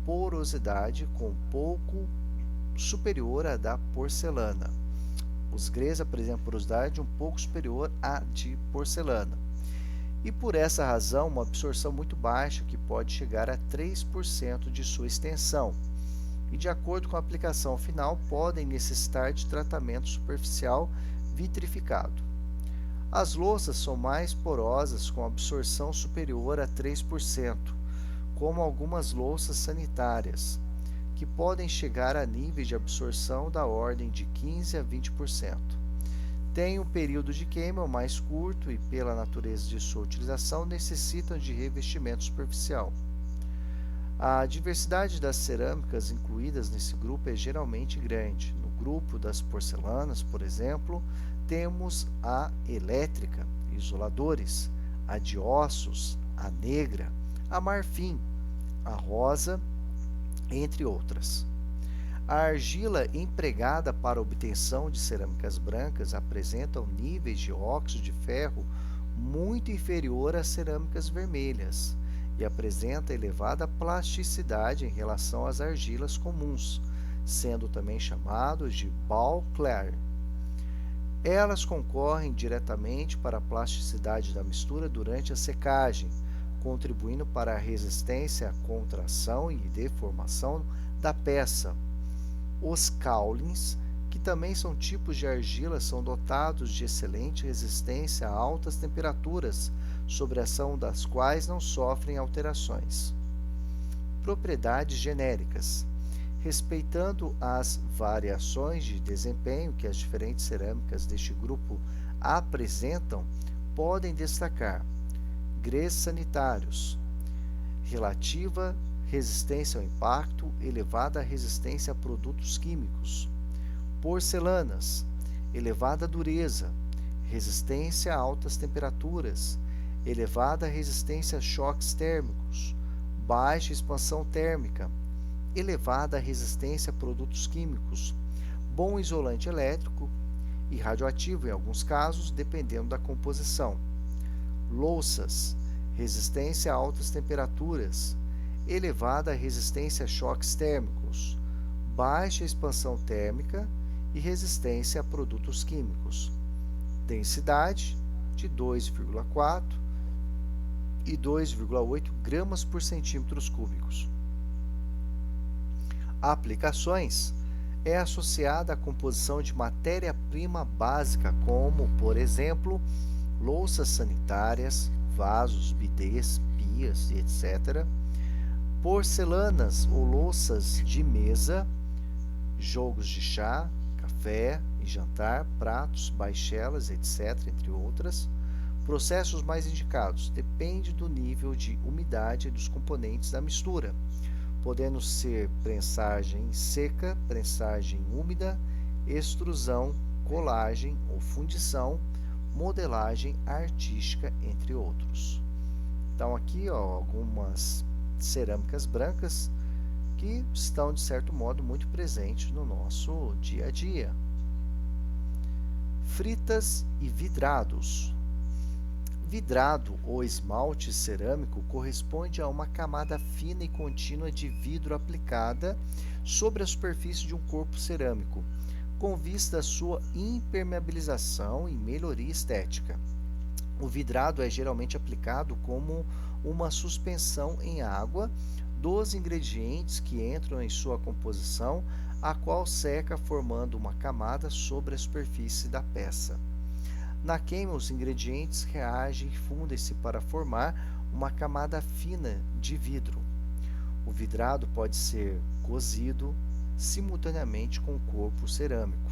porosidade com pouco superior à da porcelana. Os grès apresentam porosidade um pouco superior à de porcelana. E por essa razão, uma absorção muito baixa, que pode chegar a 3% de sua extensão. E de acordo com a aplicação final, podem necessitar de tratamento superficial vitrificado. As louças são mais porosas, com absorção superior a 3%, como algumas louças sanitárias, que podem chegar a níveis de absorção da ordem de 15 a 20%. Tem um período de queima mais curto e, pela natureza de sua utilização, necessitam de revestimento superficial. A diversidade das cerâmicas incluídas nesse grupo é geralmente grande. No grupo das porcelanas, por exemplo, temos a elétrica, isoladores, a de ossos, a negra, a marfim, a rosa, entre outras. A argila empregada para a obtenção de cerâmicas brancas apresenta níveis de óxido de ferro muito inferior às cerâmicas vermelhas e apresenta elevada plasticidade em relação às argilas comuns, sendo também chamados de ball clair. Elas concorrem diretamente para a plasticidade da mistura durante a secagem, contribuindo para a resistência à contração e deformação da peça. Os caulins, que também são tipos de argila, são dotados de excelente resistência a altas temperaturas, sob a ação das quais não sofrem alterações. Propriedades genéricas. Respeitando as variações de desempenho que as diferentes cerâmicas deste grupo apresentam, podem destacar grès sanitários, relativa resistência ao impacto, elevada resistência a produtos químicos, porcelanas, elevada dureza, resistência a altas temperaturas, elevada resistência a choques térmicos, baixa expansão térmica, elevada resistência a produtos químicos, bom isolante elétrico e radioativo em alguns casos, dependendo da composição. Louças, resistência a altas temperaturas, elevada resistência a choques térmicos, baixa expansão térmica e resistência a produtos químicos. Densidade de 2,4 e 2,8 gramas por centímetros cúbicos. Aplicações é associada à composição de matéria-prima básica, como, por exemplo, louças sanitárias, vasos, bidês, pias, etc., porcelanas ou louças de mesa, jogos de chá, café e jantar, pratos, baixelas, etc., entre outras. Processos mais indicados depende do nível de umidade dos componentes da mistura, podendo ser prensagem seca, prensagem úmida, extrusão, colagem ou fundição, modelagem artística, entre outros. Então aqui, algumas cerâmicas brancas que estão, de certo modo, muito presentes no nosso dia a dia. Fritas e vidrados. Vidrado ou esmalte cerâmico corresponde a uma camada fina e contínua de vidro aplicada sobre a superfície de um corpo cerâmico, com vista à sua impermeabilização e melhoria estética. O vidrado é geralmente aplicado como uma suspensão em água dos ingredientes que entram em sua composição, a qual seca formando uma camada sobre a superfície da peça. Na queima, os ingredientes reagem e fundem-se para formar uma camada fina de vidro. O vidrado pode ser cozido simultaneamente com o corpo cerâmico,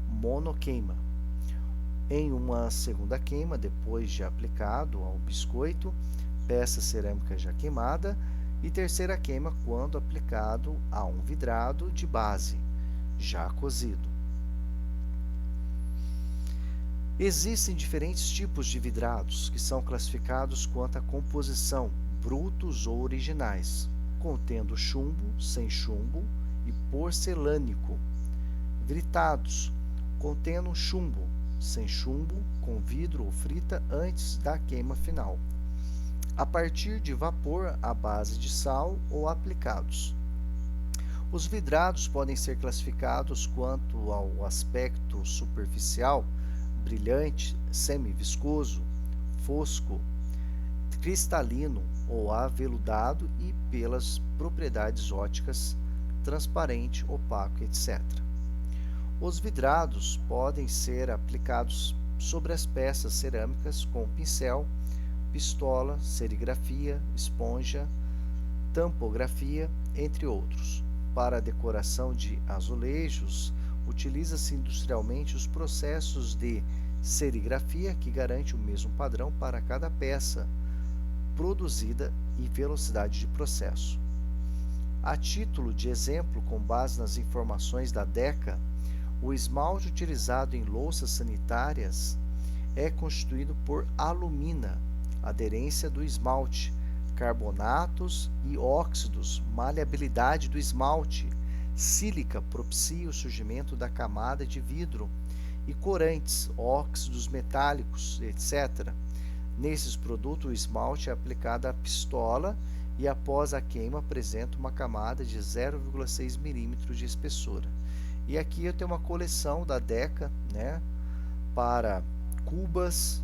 monoqueima. Em uma segunda queima, depois de aplicado ao biscoito, peça cerâmica já queimada, e terceira queima quando aplicado a um vidrado de base, já cozido. Existem diferentes tipos de vidrados que são classificados quanto à composição, brutos ou originais, contendo chumbo, sem chumbo e porcelânico. Britados, contendo chumbo, sem chumbo, com vidro ou frita antes da queima final, a partir de vapor à base de sal ou aplicados. Os vidrados podem ser classificados quanto ao aspecto superficial, brilhante, semi-viscoso, fosco, cristalino ou aveludado, e pelas propriedades óticas, transparente, opaco, etc. Os vidrados podem ser aplicados sobre as peças cerâmicas com pincel, pistola, serigrafia, esponja, tampografia, entre outros. Para a decoração de azulejos, utiliza-se industrialmente os processos de serigrafia, que garante o mesmo padrão para cada peça produzida e velocidade de processo. A título de exemplo, com base nas informações da DECA, o esmalte utilizado em louças sanitárias é constituído por alumina, aderência do esmalte, carbonatos e óxidos, maleabilidade do esmalte, sílica propicia o surgimento da camada de vidro, e corantes, óxidos metálicos, etc. Nesses produtos, o esmalte é aplicado à pistola e após a queima apresenta uma camada de 0,6 mm de espessura. E aqui eu tenho uma coleção da DECA, né, para cubas,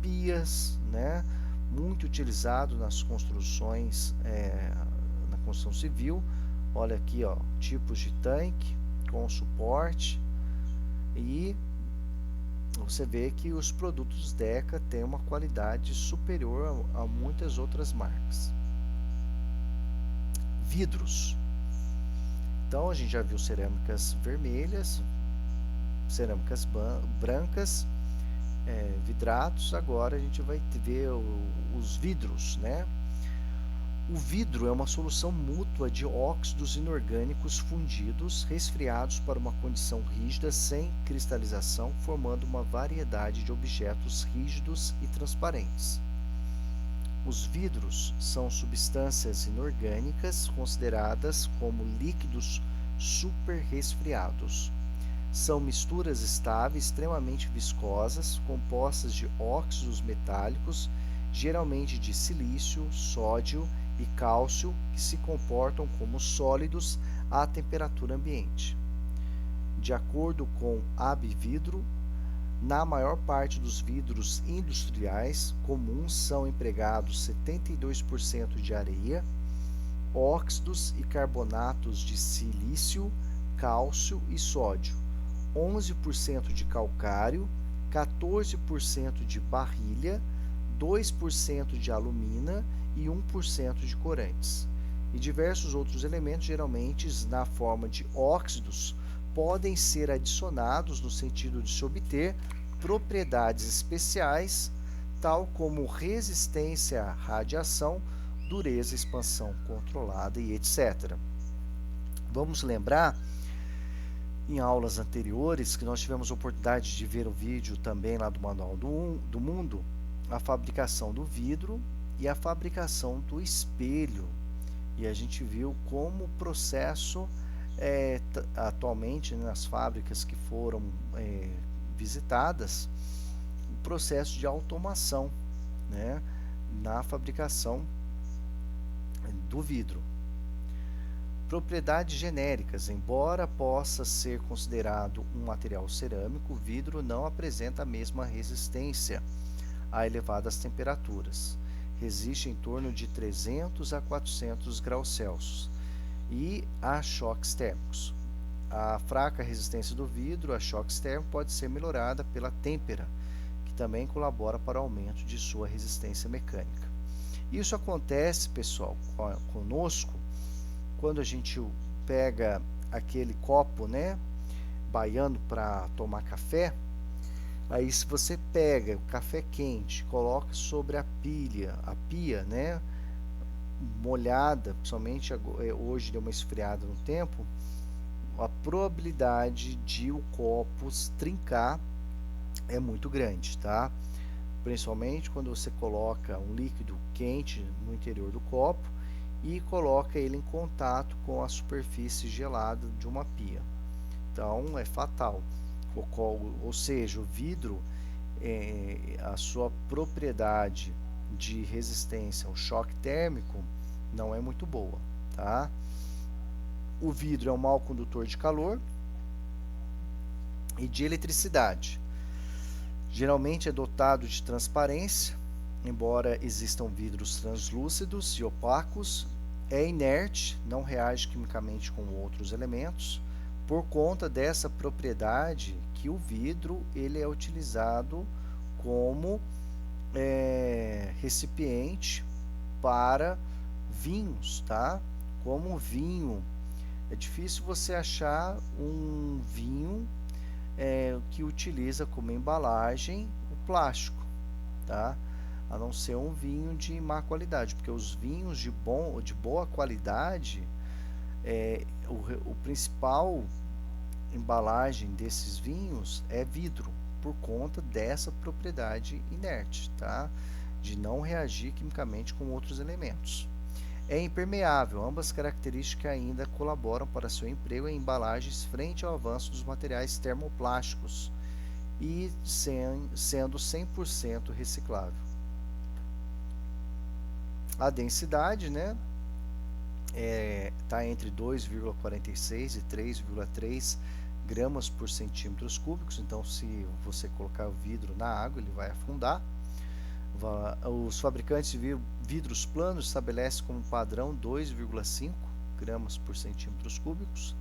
pias, né, muito utilizado nas construções, na construção civil. Olha aqui, ó, tipos de tanque com suporte, e você vê que os produtos DECA têm uma qualidade superior a muitas outras marcas. Vidros. Então, a gente já viu cerâmicas vermelhas, cerâmicas brancas, vidrados. Agora a gente vai ver os vidros, né? O vidro é uma solução mútua de óxidos inorgânicos fundidos, resfriados para uma condição rígida sem cristalização, formando uma variedade de objetos rígidos e transparentes. Os vidros são substâncias inorgânicas consideradas como líquidos superresfriados. São misturas estáveis extremamente viscosas, compostas de óxidos metálicos, geralmente de silício, sódio e cálcio, que se comportam como sólidos à temperatura ambiente. De acordo com Abvidro, na maior parte dos vidros industriais comuns são empregados 72% de areia, óxidos e carbonatos de silício, cálcio e sódio, 11% de calcário, 14% de barrilha, 2% de alumina e 1% de corantes. E diversos outros elementos, geralmente na forma de óxidos, podem ser adicionados no sentido de se obter propriedades especiais, tal como resistência à radiação, dureza, expansão controlada e etc. Vamos lembrar, em aulas anteriores, que nós tivemos a oportunidade de ver o vídeo também lá do Manual do Mundo, a fabricação do vidro e a fabricação do espelho. E a gente viu como o processo atualmente, nas fábricas que foram visitadas, o processo de automação, né, na fabricação do vidro. Propriedades genéricas. Embora possa ser considerado um material cerâmico, o vidro não apresenta a mesma resistência a elevadas temperaturas. Resiste em torno de 300 a 400 graus Celsius e a choques térmicos. A fraca resistência do vidro a choques térmicos pode ser melhorada pela têmpera, que também colabora para o aumento de sua resistência mecânica. Isso acontece, pessoal, conosco, quando a gente pega aquele copo, né, baiano para tomar café. Aí se você pega o café quente, coloca sobre a pia, né, molhada, principalmente hoje deu uma esfriada no tempo, a probabilidade de o copo trincar é muito grande, tá? Principalmente quando você coloca um líquido quente no interior do copo e coloca ele em contato com a superfície gelada de uma pia. Então é fatal. Ou seja, o vidro, a sua propriedade de resistência ao choque térmico não é muito boa, tá? O vidro é um mau condutor de calor e de eletricidade. Geralmente é dotado de transparência, embora existam vidros translúcidos e opacos. É inerte, não reage quimicamente com outros elementos, por conta dessa propriedade que o vidro ele é utilizado como recipiente para vinhos, tá? Como vinho, é difícil você achar um vinho que utiliza como embalagem o plástico, tá? A não ser um vinho de má qualidade, porque os vinhos de boa qualidade, o principal embalagem desses vinhos é vidro, por conta dessa propriedade inerte, tá? De não reagir quimicamente com outros elementos. É impermeável, ambas características ainda colaboram para seu emprego em embalagens frente ao avanço dos materiais termoplásticos e sendo 100% reciclável. A densidade, né, está entre 2,46 e 3,3 gramas por centímetros cúbicos, então se você colocar o vidro na água ele vai afundar. Os fabricantes de vidros planos estabelecem como padrão 2,5 gramas por centímetros cúbicos.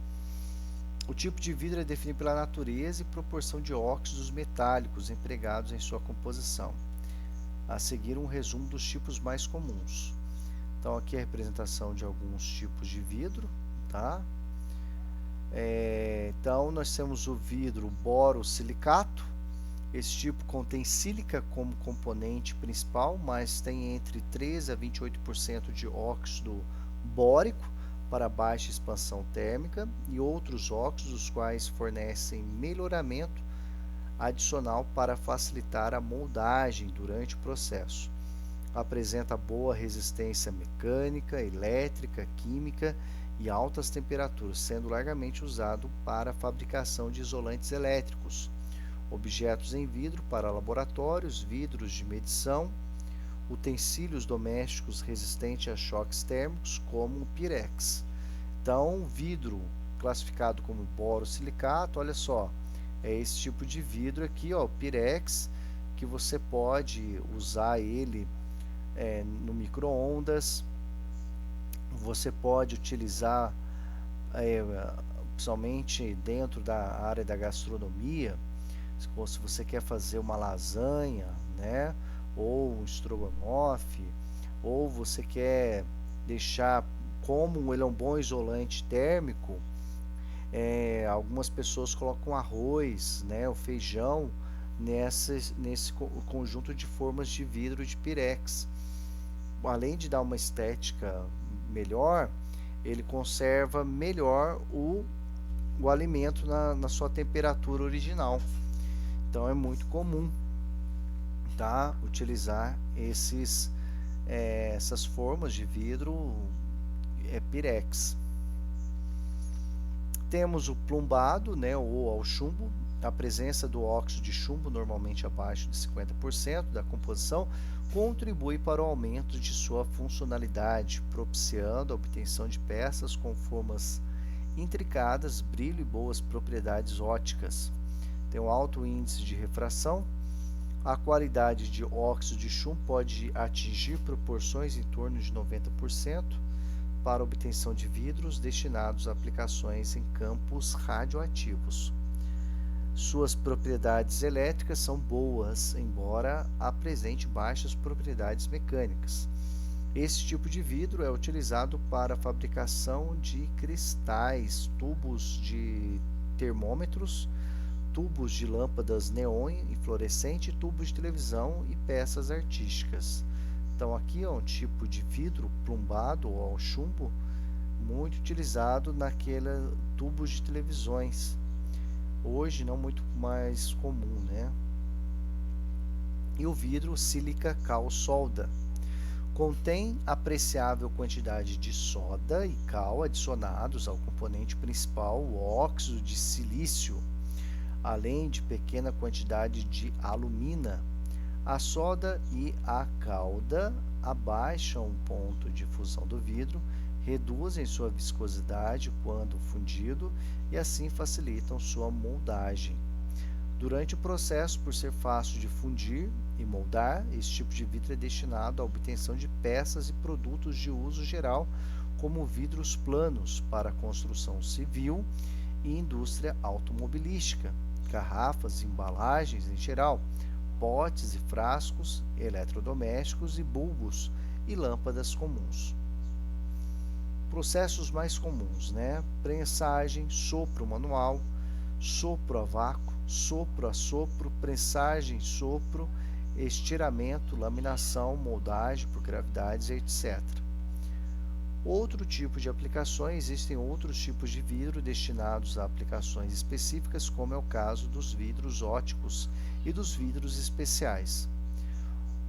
O tipo de vidro é definido pela natureza e proporção de óxidos metálicos empregados em sua composição. A seguir, um resumo dos tipos mais comuns. Então, aqui é a representação de alguns tipos de vidro, tá? Então, nós temos o vidro borosilicato. Esse tipo contém sílica como componente principal, mas tem entre 13 a 28% de óxido bórico para baixa expansão térmica e outros óxidos, os quais fornecem melhoramento adicional para facilitar a moldagem durante o processo. Apresenta boa resistência mecânica, elétrica, química e altas temperaturas, sendo largamente usado para a fabricação de isolantes elétricos, objetos em vidro para laboratórios, vidros de medição, utensílios domésticos resistentes a choques térmicos, como o Pirex. Então, vidro classificado como borosilicato, olha só, é esse tipo de vidro aqui, ó, o Pirex, que você pode usar ele no micro-ondas, você pode utilizar, principalmente dentro da área da gastronomia, se você quer fazer uma lasanha, né, ou um estrogonofe, ou você quer deixar, como ele é um bom isolante térmico, algumas pessoas colocam arroz, né, o feijão nesse conjunto de formas de vidro de pirex. Além de dar uma estética melhor, ele conserva melhor o alimento na sua temperatura original. Então é muito comum, tá, utilizar essas formas de vidro pirex. Temos o plumbado, né, ou ao chumbo. A presença do óxido de chumbo, normalmente abaixo de 50% da composição, contribui para o aumento de sua funcionalidade, propiciando a obtenção de peças com formas intricadas, brilho e boas propriedades óticas. Tem um alto índice de refração. A qualidade de óxido de chumbo pode atingir proporções em torno de 90% para obtenção de vidros destinados a aplicações em campos radioativos. Suas propriedades elétricas são boas, embora apresente baixas propriedades mecânicas. Esse tipo de vidro é utilizado para a fabricação de cristais, tubos de termômetros, tubos de lâmpadas neon e fluorescente, tubos de televisão e peças artísticas. Então aqui é um tipo de vidro plumbado ou ao chumbo muito utilizado naquele tubos de televisões. Hoje não muito mais comum, né? E o vidro sílica cal solda. Contém apreciável quantidade de soda e cal adicionados ao componente principal, o óxido de silício, além de pequena quantidade de alumina. A soda e a calda abaixam o ponto de fusão do vidro, reduzem sua viscosidade quando fundido e assim facilitam sua moldagem. Durante o processo, por ser fácil de fundir e moldar, esse tipo de vidro é destinado à obtenção de peças e produtos de uso geral, como vidros planos para construção civil e indústria automobilística, garrafas e embalagens em geral, potes e frascos, eletrodomésticos e bulbos e lâmpadas comuns. Processos mais comuns, né? Prensagem, sopro manual, sopro a vácuo, sopro a sopro, prensagem, sopro, estiramento, laminação, moldagem por gravidades, etc. Outro tipo de aplicações, existem outros tipos de vidro destinados a aplicações específicas, como é o caso dos vidros óticos e dos vidros especiais.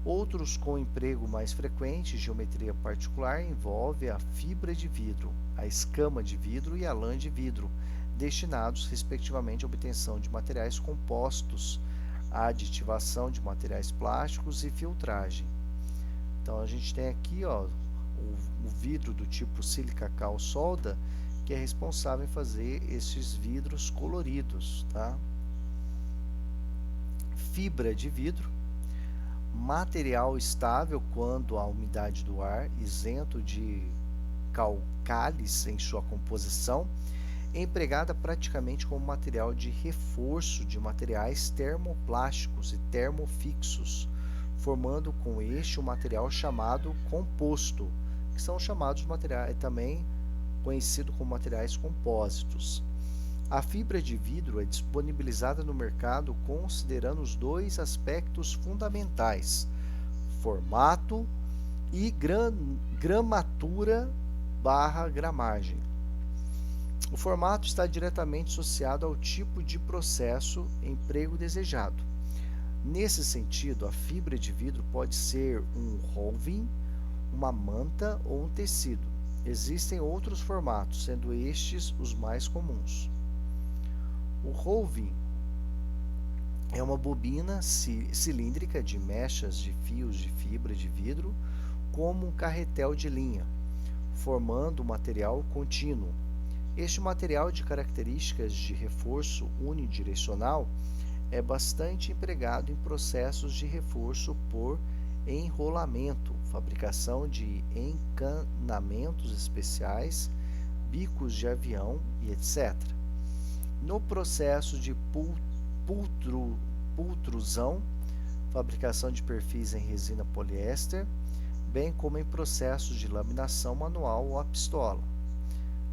Outros com emprego mais frequente, geometria particular, envolve a fibra de vidro, a escama de vidro e a lã de vidro, destinados respectivamente à obtenção de materiais compostos, à aditivação de materiais plásticos e filtragem. Então a gente tem aqui o vidro do tipo sílica cal solda, que é responsável em fazer esses vidros coloridos, tá? Fibra de vidro, material estável quando a umidade do ar, isento de calcális em sua composição, empregada praticamente como material de reforço de materiais termoplásticos e termofixos, formando com este um material chamado composto, que são chamados materiais também conhecido como materiais compósitos. A fibra de vidro é disponibilizada no mercado considerando os dois aspectos fundamentais: formato e gramatura/gramagem. O formato está diretamente associado ao tipo de processo emprego desejado. Nesse sentido, a fibra de vidro pode ser um roving, uma manta ou um tecido. Existem outros formatos, sendo estes os mais comuns. O roving é uma bobina cilíndrica de mechas de fios de fibra de vidro, como um carretel de linha, formando um material contínuo. Este material de características de reforço unidirecional é bastante empregado em processos de reforço por enrolamento, fabricação de encanamentos especiais, bicos de avião e etc. No processo de pultrusão, fabricação de perfis em resina poliéster, bem como em processos de laminação manual ou a pistola.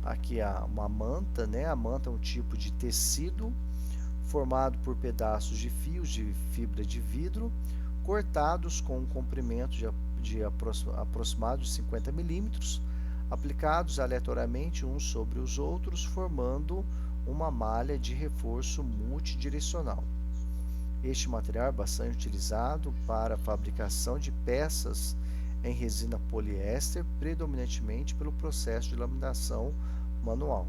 Aqui há uma manta, né? A manta é um tipo de tecido formado por pedaços de fios de fibra de vidro cortados com um comprimento de aproximado de 50 milímetros, aplicados aleatoriamente uns sobre os outros, formando uma malha de reforço multidirecional. Este material é bastante utilizado para a fabricação de peças em resina poliéster, predominantemente pelo processo de laminação manual.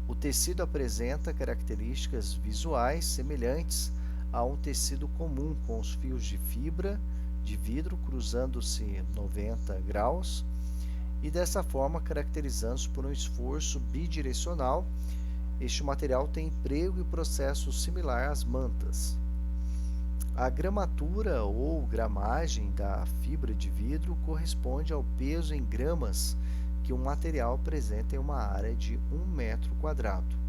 O tecido apresenta características visuais semelhantes a um tecido comum, com os fios de fibra de vidro cruzando-se 90 graus e dessa forma caracterizando-se por um esforço bidirecional. Este material tem emprego e processo similar às mantas. A gramatura ou gramagem da fibra de vidro corresponde ao peso em gramas que um material apresenta em uma área de 1 metro quadrado.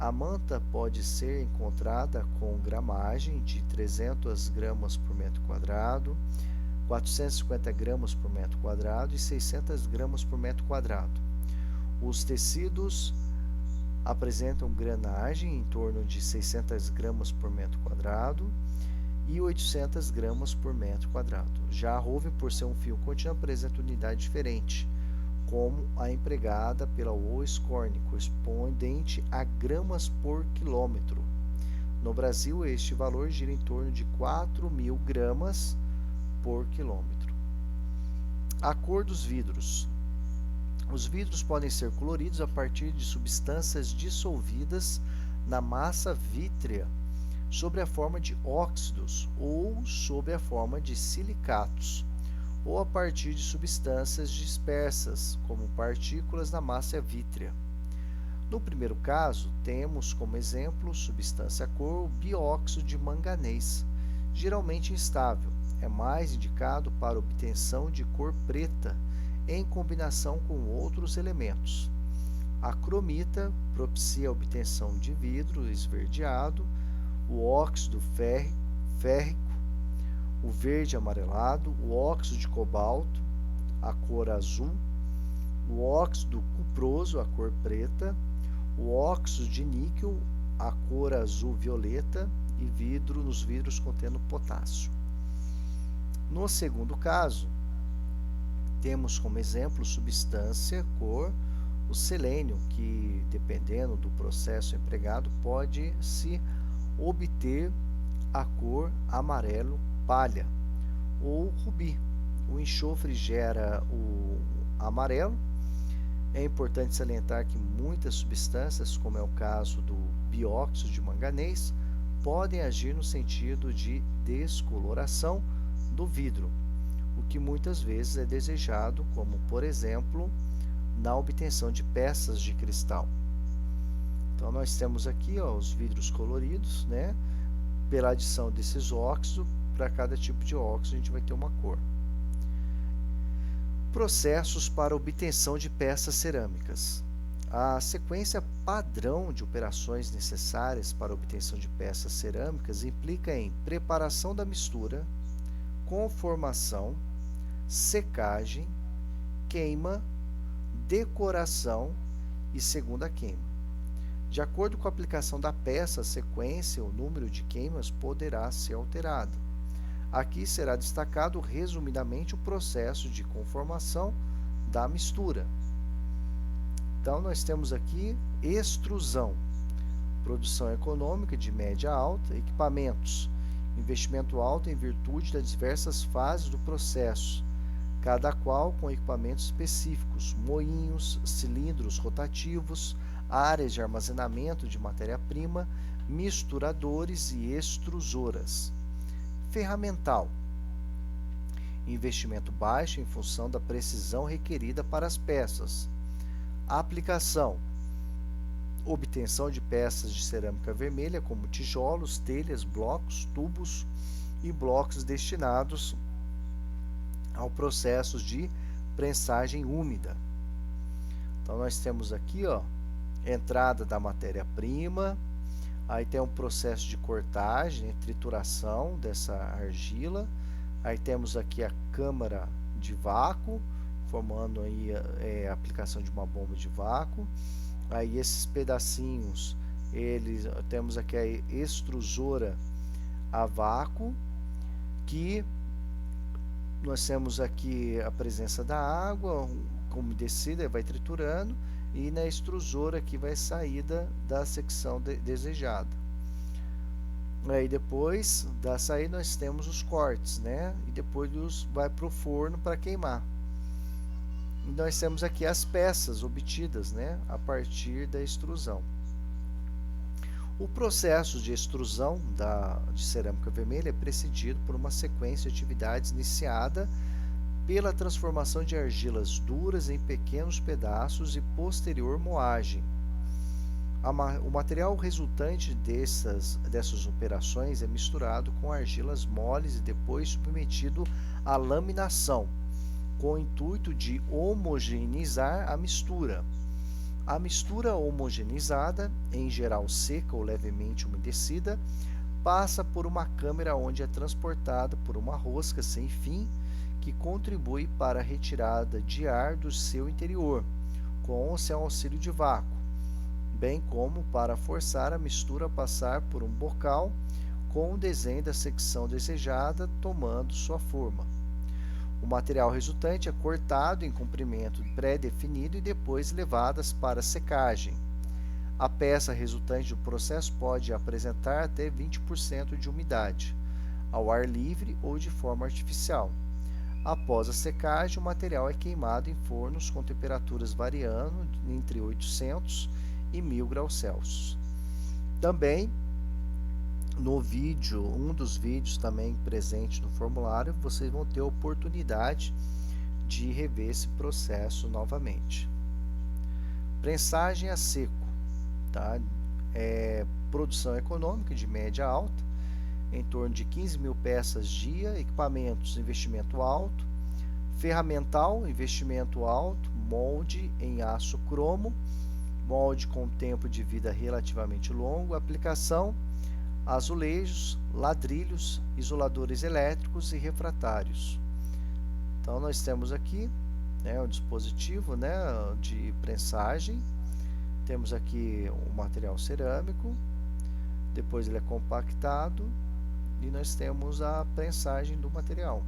A manta pode ser encontrada com gramagem de 300 gramas por metro quadrado, 450 gramas por metro quadrado e 600 gramas por metro quadrado. Os tecidos apresentam granagem em torno de 600 gramas por metro quadrado e 800 gramas por metro quadrado. Já a Roven, por ser um fio contínuo, apresenta unidade diferente, como a empregada pela Oiscorn, correspondente a gramas por quilômetro. No Brasil, este valor gira em torno de 4.000 gramas por quilômetro. A cor dos vidros. Os vidros podem ser coloridos a partir de substâncias dissolvidas na massa vítrea sob a forma de óxidos ou sob a forma de silicatos, ou a partir de substâncias dispersas, como partículas na massa vítrea. No primeiro caso, temos como exemplo substância cor o bióxido de manganês, geralmente instável. É mais indicado para obtenção de cor preta em combinação com outros elementos. A cromita propicia a obtenção de vidro esverdeado, o óxido férrico, o verde amarelado, o óxido de cobalto, a cor azul, o óxido cuproso, a cor preta, o óxido de níquel, a cor azul violeta e nos vidros contendo potássio. No segundo caso, temos como exemplo substância cor o selênio, que dependendo do processo empregado pode se obter a cor amarelo palha ou rubi. O enxofre gera o amarelo. É importante salientar que muitas substâncias, como é o caso do bióxido de manganês, podem agir no sentido de descoloração do vidro, o que muitas vezes é desejado, como por exemplo, na obtenção de peças de cristal. Então nós temos aqui os vidros coloridos, né? Pela adição desses óxidos, para cada tipo de óxido a gente vai ter uma cor. Processos para obtenção de peças cerâmicas. A sequência padrão de operações necessárias para a obtenção de peças cerâmicas implica em preparação da mistura, conformação, secagem, queima, decoração e segunda queima. De acordo com a aplicação da peça, a sequência ou número de queimas poderá ser alterado. Aqui será destacado resumidamente o processo de conformação da mistura. Então nós temos aqui extrusão, produção econômica de média a alta, equipamentos, investimento alto em virtude das diversas fases do processo, cada qual com equipamentos específicos, moinhos, cilindros rotativos, áreas de armazenamento de matéria-prima, misturadores e extrusoras. Ferramental. Investimento baixo em função da precisão requerida para as peças. Aplicação. Obtenção de peças de cerâmica vermelha, como tijolos, telhas, blocos, tubos e blocos destinados ao processo de prensagem úmida. Então nós temos aqui, entrada da matéria-prima, aí tem um processo de cortagem, trituração dessa argila, aí temos aqui a câmara de vácuo, formando aí a aplicação de uma bomba de vácuo. Aí esses pedacinhos, temos aqui a extrusora a vácuo, que nós temos aqui a presença da água, como umedecida, vai triturando, e na extrusora aqui vai saída da secção desejada. Aí depois da saída nós temos os cortes, né? E depois vai para o forno para queimar. E nós temos aqui as peças obtidas, né, a partir da extrusão. O processo de extrusão de cerâmica vermelha é precedido por uma sequência de atividades iniciada pela transformação de argilas duras em pequenos pedaços e posterior moagem. O material resultante dessas operações é misturado com argilas moles e depois submetido à laminação, com o intuito de homogeneizar a mistura. A mistura homogeneizada, em geral seca ou levemente umedecida, passa por uma câmara onde é transportada por uma rosca sem fim que contribui para a retirada de ar do seu interior, com ou sem auxílio de vácuo. bem como para forçar a mistura a passar por um bocal com o desenho da secção desejada tomando sua forma. O material resultante é cortado em comprimento pré-definido e depois levadas para secagem. A peça resultante do processo pode apresentar até 20% de umidade, ao ar livre ou de forma artificial. Após a secagem, o material é queimado em fornos com temperaturas variando entre 800 e 1000 graus Celsius. Também no vídeo, um dos vídeos também presente no formulário, vocês vão ter a oportunidade de rever esse processo novamente. Prensagem a seco, tá? Produção econômica de média a alta, em torno de 15.000 peças dia, equipamentos, investimento alto, ferramental, investimento alto, molde em aço cromo, molde com tempo de vida relativamente longo, aplicação, azulejos, ladrilhos, isoladores elétricos e refratários. Então nós temos aqui, né, o dispositivo, né, de prensagem. Temos aqui o material cerâmico, depois ele é compactado e nós temos a prensagem do material.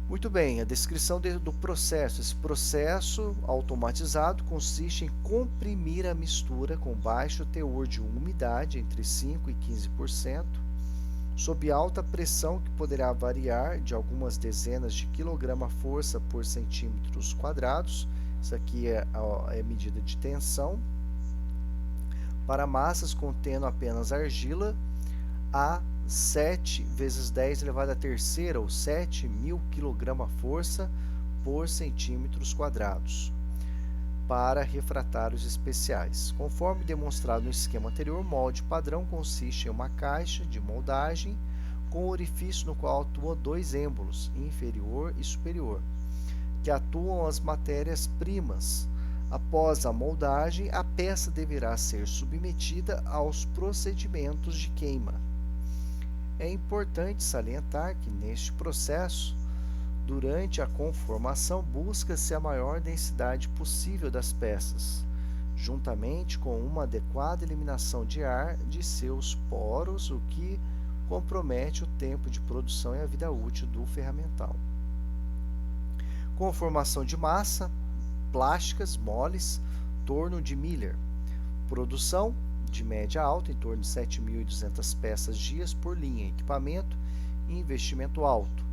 Muito bem, a descrição do processo. Esse processo automatizado consiste em comprimir a mistura com baixo teor de umidade, entre 5% e 15%, sob alta pressão que poderá variar de algumas dezenas de quilograma-força por centímetros quadrados. Isso aqui é a medida de tensão. Para massas contendo apenas argila, a 7 vezes 10 elevado à terceira, ou 7.000 kg-força por centímetros quadrados, para refratários especiais. Conforme demonstrado no esquema anterior, o molde padrão consiste em uma caixa de moldagem com orifício no qual atuam dois êmbolos, inferior e superior, que atuam as matérias-primas. Após a moldagem, a peça deverá ser submetida aos procedimentos de queima. É importante salientar que, neste processo, durante a conformação, busca-se a maior densidade possível das peças, juntamente com uma adequada eliminação de ar de seus poros, o que compromete o tempo de produção e a vida útil do ferramental. Conformação de massa, plásticas, moles, torno de Miller. Produção de média a alta, em torno de 7.200 peças dias por linha. Equipamento e investimento alto.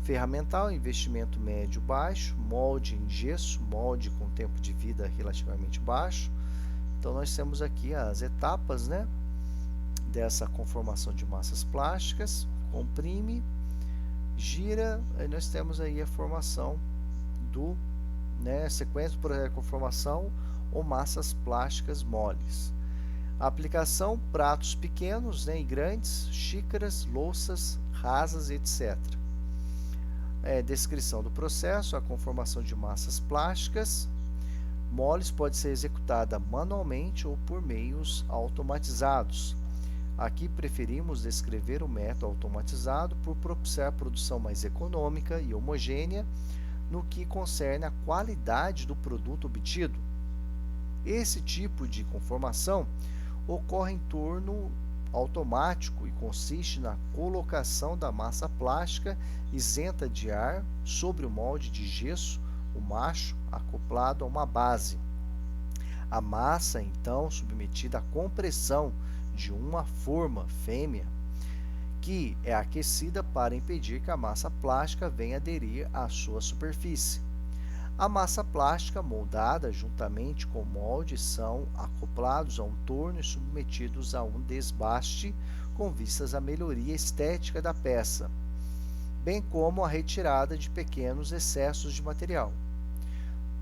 Ferramental, investimento médio-baixo. Molde em gesso, molde com tempo de vida relativamente baixo. Então, nós temos aqui as etapas, né, dessa conformação de massas plásticas. Comprime, gira, aí nós temos aí a formação do, né, sequência do processo de conformação ou massas plásticas moles. A aplicação, pratos pequenos, né, e grandes, xícaras, louças, rasas, etc. Descrição do processo, a conformação de massas plásticas moles pode ser executada manualmente ou por meios automatizados. Aqui preferimos descrever o método automatizado por propiciar a produção mais econômica e homogênea no que concerne à qualidade do produto obtido. Esse tipo de conformação ocorre em torno automático e consiste na colocação da massa plástica isenta de ar sobre o molde de gesso, o macho, acoplado a uma base. A massa, então, submetida à compressão de uma forma fêmea, que é aquecida para impedir que a massa plástica venha aderir à sua superfície. A massa plástica moldada juntamente com o molde são acoplados a um torno e submetidos a um desbaste com vistas à melhoria estética da peça, bem como a retirada de pequenos excessos de material.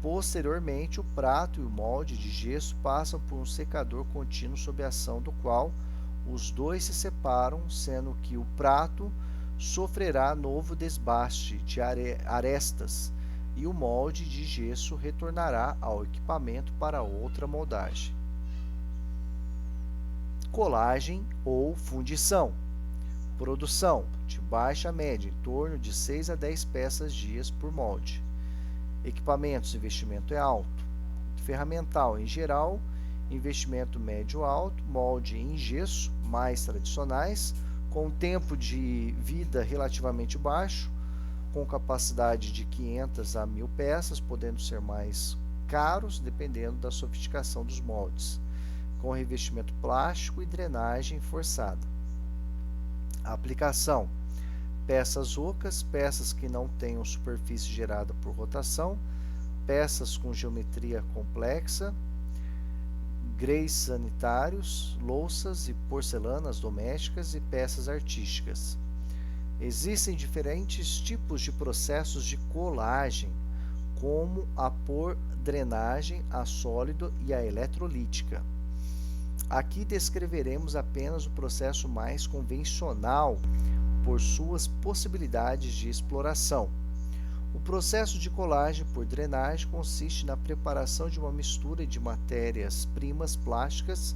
Posteriormente, o prato e o molde de gesso passam por um secador contínuo sob a ação do qual os dois se separam, sendo que o prato sofrerá novo desbaste de arestas e o molde de gesso retornará ao equipamento para outra moldagem. Colagem ou fundição. Produção de baixa a média, em torno de 6 a 10 peças dias por molde. Equipamentos, investimento é alto. Ferramental, em geral, Investimento médio-alto, molde em gesso, mais tradicionais, com tempo de vida relativamente baixo, com capacidade de 500 a 1000 peças, podendo ser mais caros dependendo da sofisticação dos moldes, com revestimento plástico e drenagem forçada. A aplicação: peças ocas, peças que não tenham superfície gerada por rotação, peças com geometria complexa, greys sanitários, louças e porcelanas domésticas e peças artísticas. Existem diferentes tipos de processos de colagem, como a por drenagem, a sólido e a eletrolítica. Aqui descreveremos apenas o processo mais convencional por suas possibilidades de exploração. O processo de colagem por drenagem consiste na preparação de uma mistura de matérias-primas plásticas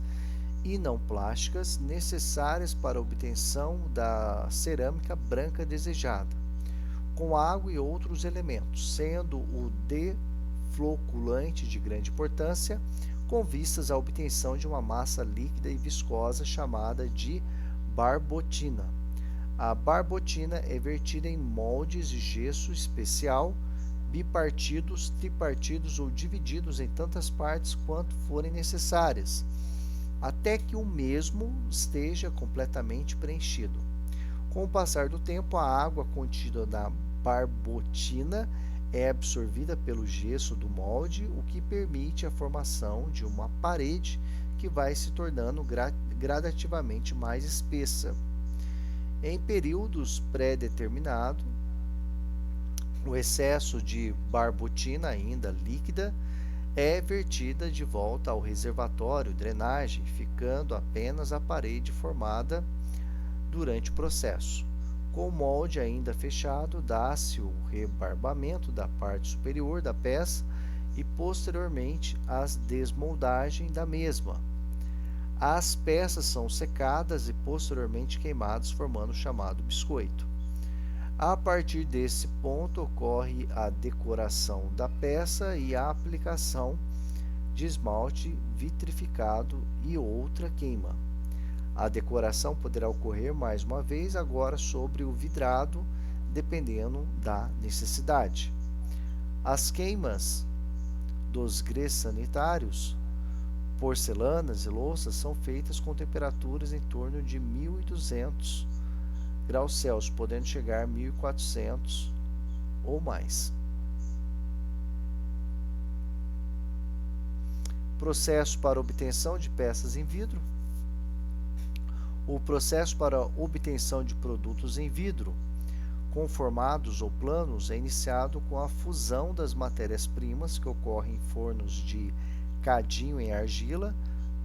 e não plásticas necessárias para a obtenção da cerâmica branca desejada, com água e outros elementos, sendo o defloculante de grande importância, com vistas à obtenção de uma massa líquida e viscosa chamada de barbotina. A barbotina é vertida em moldes de gesso especial, bipartidos, tripartidos ou divididos em tantas partes quanto forem necessárias, até que o mesmo esteja completamente preenchido. Com o passar do tempo, a água contida na barbotina é absorvida pelo gesso do molde, o que permite a formação de uma parede que vai se tornando gradativamente mais espessa. Em períodos pré-determinados, o excesso de barbotina ainda líquida é vertida de volta ao reservatório, drenagem, ficando apenas a parede formada durante o processo. Com o molde ainda fechado, dá-se o rebarbamento da parte superior da peça e posteriormente a desmoldagem da mesma. As peças são secadas e posteriormente queimadas, formando o chamado biscoito. A partir desse ponto ocorre a decoração da peça e a aplicação de esmalte vitrificado e outra queima. A decoração poderá ocorrer mais uma vez agora sobre o vidrado, dependendo da necessidade. As queimas dos grés sanitários, porcelanas e louças são feitas com temperaturas em torno de 1200 graus Celsius, podendo chegar a 1400 ou mais. Processo para obtenção de peças em vidro. O processo para obtenção de produtos em vidro, conformados ou planos, é iniciado com a fusão das matérias-primas, que ocorre em fornos de cadinho em argila,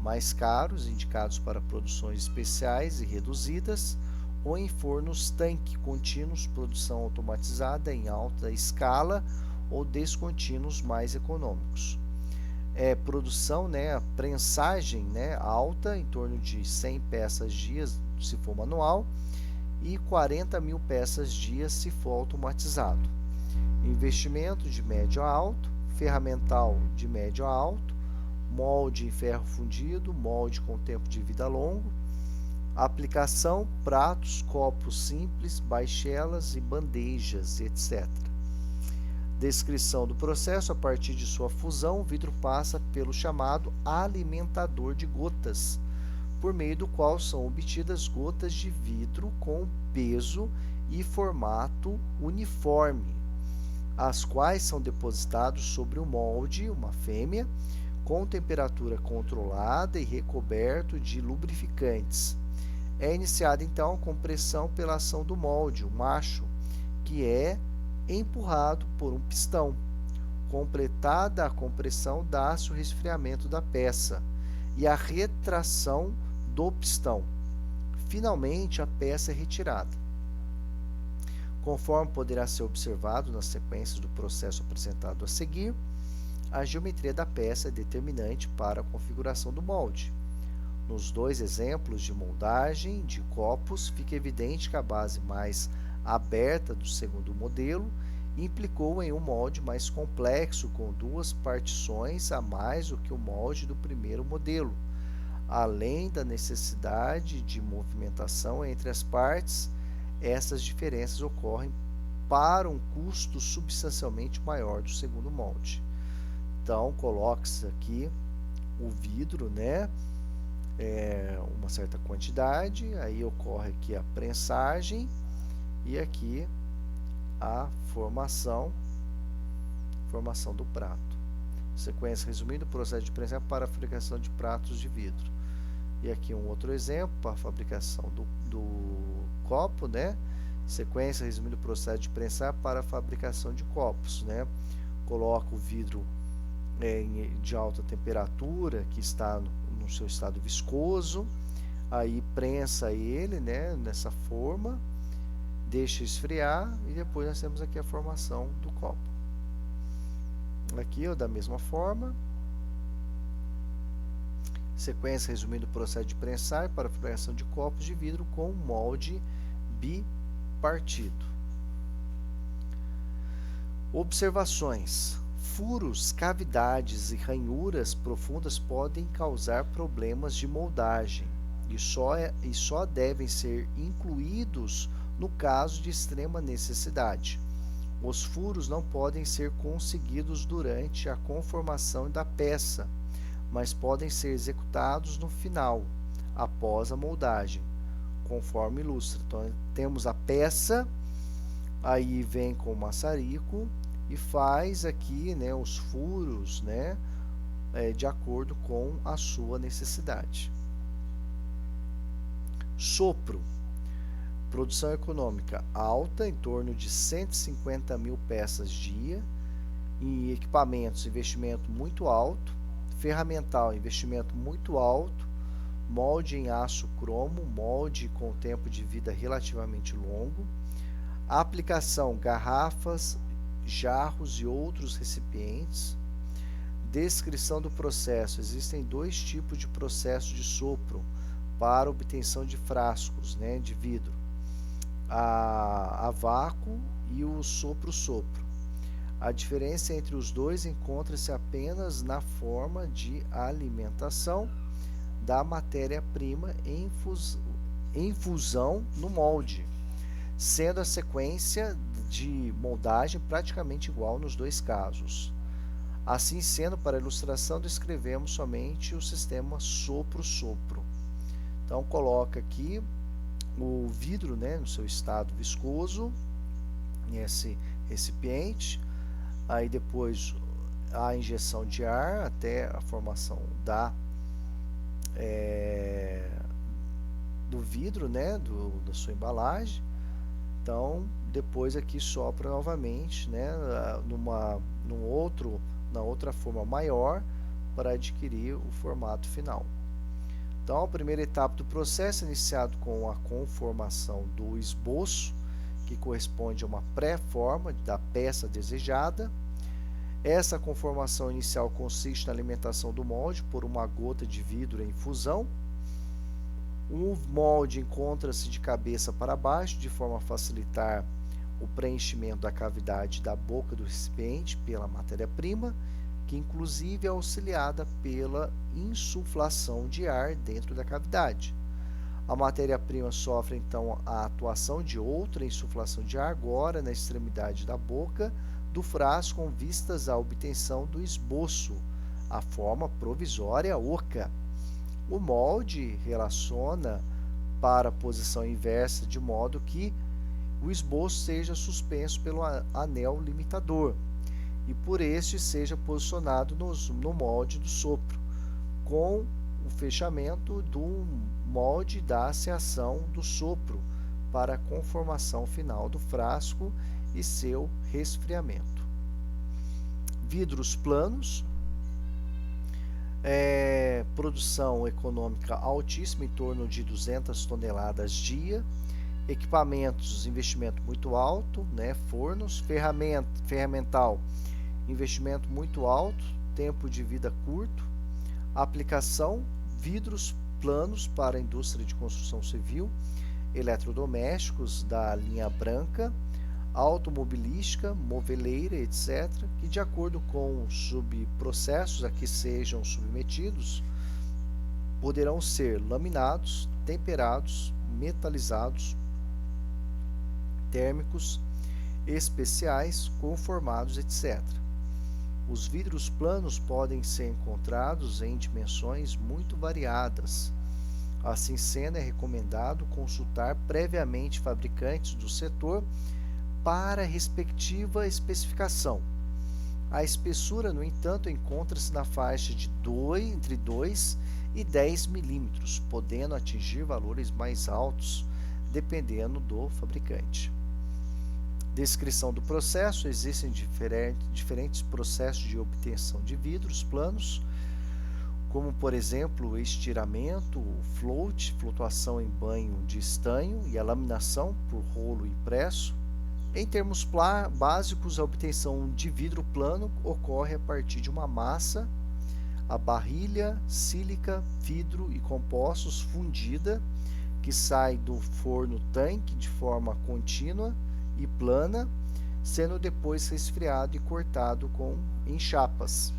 mais caros, indicados para produções especiais e reduzidas, ou em fornos tanque contínuos, produção automatizada em alta escala, ou descontínuos mais econômicos. Produção, a prensagem alta, em torno de 100 peças dia se for manual, e 40.000 peças dia se for automatizado. Investimento de médio a alto, ferramental de médio a alto, molde em ferro fundido, molde com tempo de vida longo, aplicação, pratos, copos simples, baixelas e bandejas, etc. Descrição do processo: a partir de sua fusão, o vidro passa pelo chamado alimentador de gotas, por meio do qual são obtidas gotas de vidro com peso e formato uniforme, as quais são depositados sobre o molde, uma fêmea, com temperatura controlada e recoberto de lubrificantes. É iniciada então a compressão pela ação do molde, o macho, que é empurrado por um pistão. Completada a compressão, dá-se o resfriamento da peça e a retração do pistão. Finalmente, a peça é retirada. Conforme poderá ser observado nas sequências do processo apresentado a seguir, a geometria da peça é determinante para a configuração do molde. Nos dois exemplos de moldagem de copos, fica evidente que a base mais aberta do segundo modelo implicou em um molde mais complexo, com 2 partições a mais do que o molde do primeiro modelo. Além da necessidade de movimentação entre as partes, essas diferenças ocorrem para um custo substancialmente maior do segundo molde. Então, coloque-se aqui o vidro, né? Uma certa quantidade, aí ocorre aqui a prensagem e aqui a formação do prato. Sequência resumindo o processo de prensagem para a fabricação de pratos de vidro. E aqui um outro exemplo para a fabricação do copo, né? Sequência resumindo o processo de prensar para a fabricação de copos, né? Coloca o vidro de alta temperatura, que está no seu estado viscoso, aí prensa ele, né, nessa forma, deixa esfriar e depois nós temos aqui a formação do copo. Aqui, da mesma forma, sequência resumindo o processo de prensar para a fabricação de copos de vidro com molde bipartido. Observações. Furos, cavidades e ranhuras profundas podem causar problemas de moldagem e só devem ser incluídos no caso de extrema necessidade. Os furos não podem ser conseguidos durante a conformação da peça, mas podem ser executados no final, após a moldagem, conforme ilustra. Então, temos a peça, aí vem com o maçarico e faz aqui, né, os furos, né, de acordo com a sua necessidade. Sopro. Produção econômica alta, em torno de 150 mil peças dia. Em equipamentos, investimento muito alto. Ferramental, investimento muito alto. Molde em aço cromo, molde com tempo de vida relativamente longo. Aplicação, garrafas, jarros e outros recipientes. Descrição do processo. Existem 2 tipos de processo de sopro para obtenção de frascos, né, de vidro. A vácuo e o sopro-sopro. A diferença entre os dois encontra-se apenas na forma de alimentação da matéria-prima em fusão no molde, sendo a sequência de moldagem praticamente igual nos 2 casos. Assim sendo, para ilustração, descrevemos somente o sistema sopro-sopro. Então, coloca aqui o vidro, né, no seu estado viscoso, nesse recipiente, aí depois a injeção de ar até a formação do vidro, né, da sua embalagem. Então, depois aqui sopra novamente, né, na outra forma maior para adquirir o formato final. Então, a primeira etapa do processo é iniciado com a conformação do esboço, que corresponde a uma pré-forma da peça desejada. Essa conformação inicial consiste na alimentação do molde por uma gota de vidro em fusão. O molde encontra-se de cabeça para baixo, de forma a facilitar o preenchimento da cavidade da boca do recipiente pela matéria-prima, que inclusive é auxiliada pela insuflação de ar dentro da cavidade. A matéria-prima sofre então a atuação de outra insuflação de ar, agora na extremidade da boca do frasco, com vistas à obtenção do esboço, a forma provisória oca. O molde relaciona para a posição inversa, de modo que o esboço seja suspenso pelo anel limitador e por este seja posicionado no molde do sopro. Com o fechamento do molde, dá-se a ação do sopro para a conformação final do frasco e seu resfriamento. Vidros planos. Produção econômica altíssima, em torno de 200 toneladas dia. Equipamentos, investimento muito alto, né? Fornos. Ferramental, investimento muito alto, tempo de vida curto. Aplicação, vidros planos para a indústria de construção civil. Eletrodomésticos da linha branca. automobilística, moveleira, etc., que de acordo com os subprocessos a que sejam submetidos, poderão ser laminados, temperados, metalizados, térmicos, especiais, conformados, etc. Os vidros planos podem ser encontrados em dimensões muito variadas. Assim sendo, é recomendado consultar previamente fabricantes do setor para a respectiva especificação. A espessura, no entanto, encontra-se na faixa de entre 2 e 10 milímetros, podendo atingir valores mais altos, dependendo do fabricante. Descrição do processo: existem diferentes processos de obtenção de vidros planos, como por exemplo o estiramento, o float, flutuação em banho de estanho, e a laminação por rolo impresso. Em termos básicos, a obtenção de vidro plano ocorre a partir de uma massa, a barrilha, sílica, vidro e compostos fundida, que sai do forno-tanque de forma contínua e plana, sendo depois resfriado e cortado em chapas.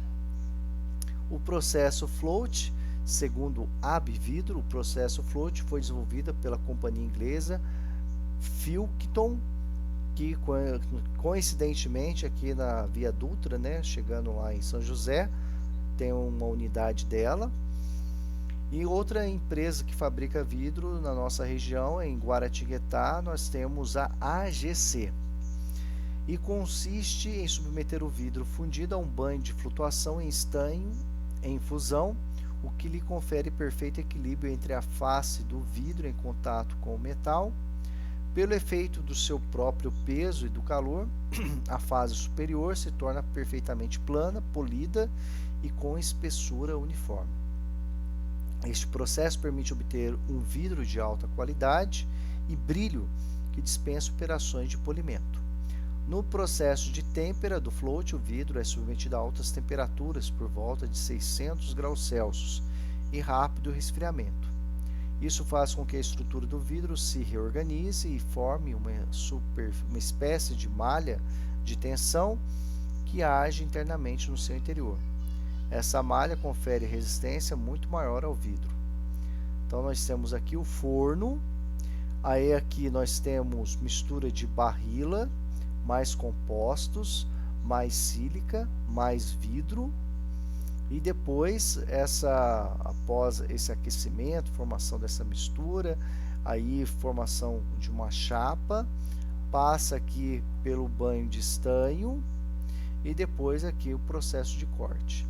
O processo float, segundo Abvidro, o processo float foi desenvolvido pela companhia inglesa Filkton, que coincidentemente aqui na Via Dutra, né, chegando lá em São José, tem uma unidade dela. E outra empresa que fabrica vidro na nossa região, em Guaratinguetá, nós temos a AGC. E consiste em submeter o vidro fundido a um banho de flutuação em estanho em infusão, o que lhe confere perfeito equilíbrio entre a face do vidro em contato com o metal. Pelo efeito do seu próprio peso e do calor, a fase superior se torna perfeitamente plana, polida e com espessura uniforme. Este processo permite obter um vidro de alta qualidade e brilho que dispensa operações de polimento. No processo de têmpera do float, o vidro é submetido a altas temperaturas, por volta de 600 graus Celsius, e rápido resfriamento. Isso faz com que a estrutura do vidro se reorganize e forme uma espécie de malha de tensão que age internamente no seu interior. Essa malha confere resistência muito maior ao vidro. Então nós temos aqui o forno, aí aqui nós temos mistura de barrila, mais compostos, mais sílica, mais vidro. E depois, após esse aquecimento, formação dessa mistura, aí formação de uma chapa, passa aqui pelo banho de estanho e depois aqui o processo de corte.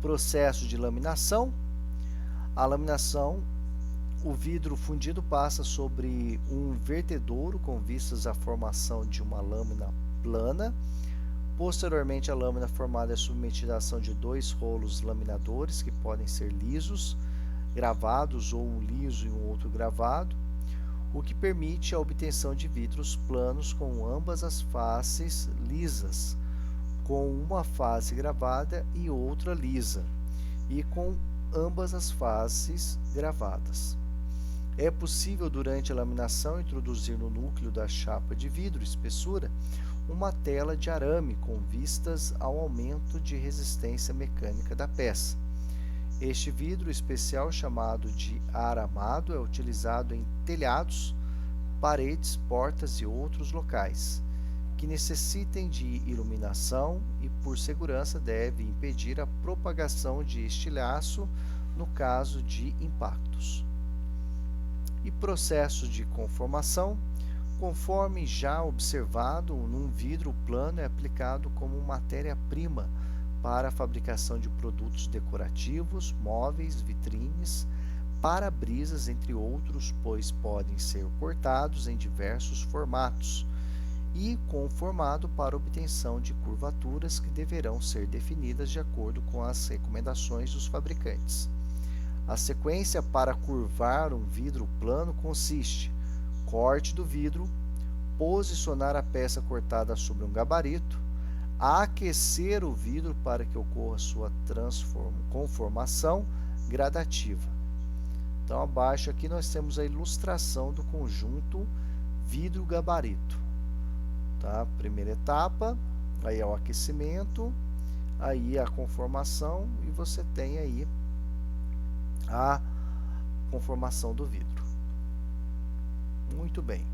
Processo de laminação. A laminação, o vidro fundido passa sobre um vertedouro com vistas à formação de uma lâmina plana. Posteriormente, a lâmina formada é submetida à ação de 2 rolos laminadores, que podem ser lisos, gravados, ou um liso e um outro gravado, o que permite a obtenção de vidros planos com ambas as faces lisas, com uma face gravada e outra lisa, e com ambas as faces gravadas. É possível, durante a laminação, introduzir no núcleo da chapa de vidro espessura uma tela de arame com vistas ao aumento de resistência mecânica da peça. Este vidro especial, chamado de aramado, é utilizado em telhados, paredes, portas e outros locais que necessitem de iluminação e, por segurança, deve impedir a propagação de estilhaço no caso de impactos. E processo de conformação. Conforme já observado, num vidro plano é aplicado como matéria-prima para a fabricação de produtos decorativos, móveis, vitrines, para-brisas, entre outros, pois podem ser cortados em diversos formatos e conformado para obtenção de curvaturas que deverão ser definidas de acordo com as recomendações dos fabricantes. A sequência para curvar um vidro plano consiste: corte do vidro, posicionar a peça cortada sobre um gabarito, aquecer o vidro para que ocorra sua conformação gradativa. Então, abaixo aqui nós temos a ilustração do conjunto vidro gabarito, tá? Primeira etapa, aí é o aquecimento, aí a conformação e você tem aí a conformação do vidro. Muito bem.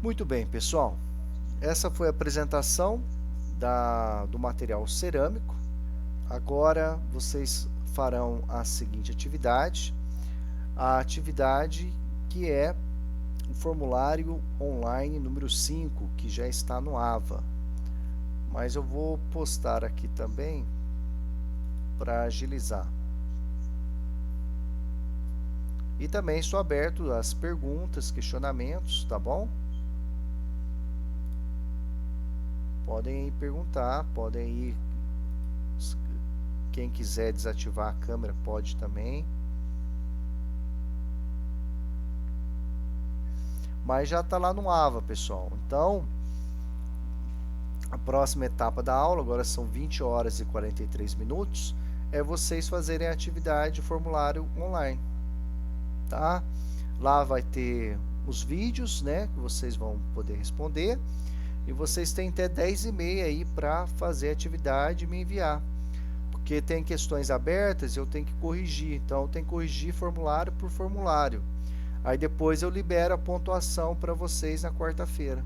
Muito bem, pessoal. Essa foi a apresentação do material cerâmico. Agora vocês farão a seguinte atividade. A atividade que é o formulário online número 5, que já está no AVA. Mas eu vou postar aqui também para agilizar. E também estou aberto às perguntas, questionamentos, tá bom? Podem perguntar, podem ir. Quem quiser desativar a câmera pode também. Mas já está lá no AVA, pessoal. Então, a próxima etapa da aula, agora são 20 horas e 43 minutos, é vocês fazerem a atividade formulário online, tá? Lá vai ter os vídeos, né, que vocês vão poder responder, e vocês têm até 10h30 aí para fazer a atividade e me enviar, porque tem questões abertas e eu tenho que corrigir, então eu tenho que corrigir formulário por formulário. Aí depois eu libero a pontuação para vocês na quarta-feira.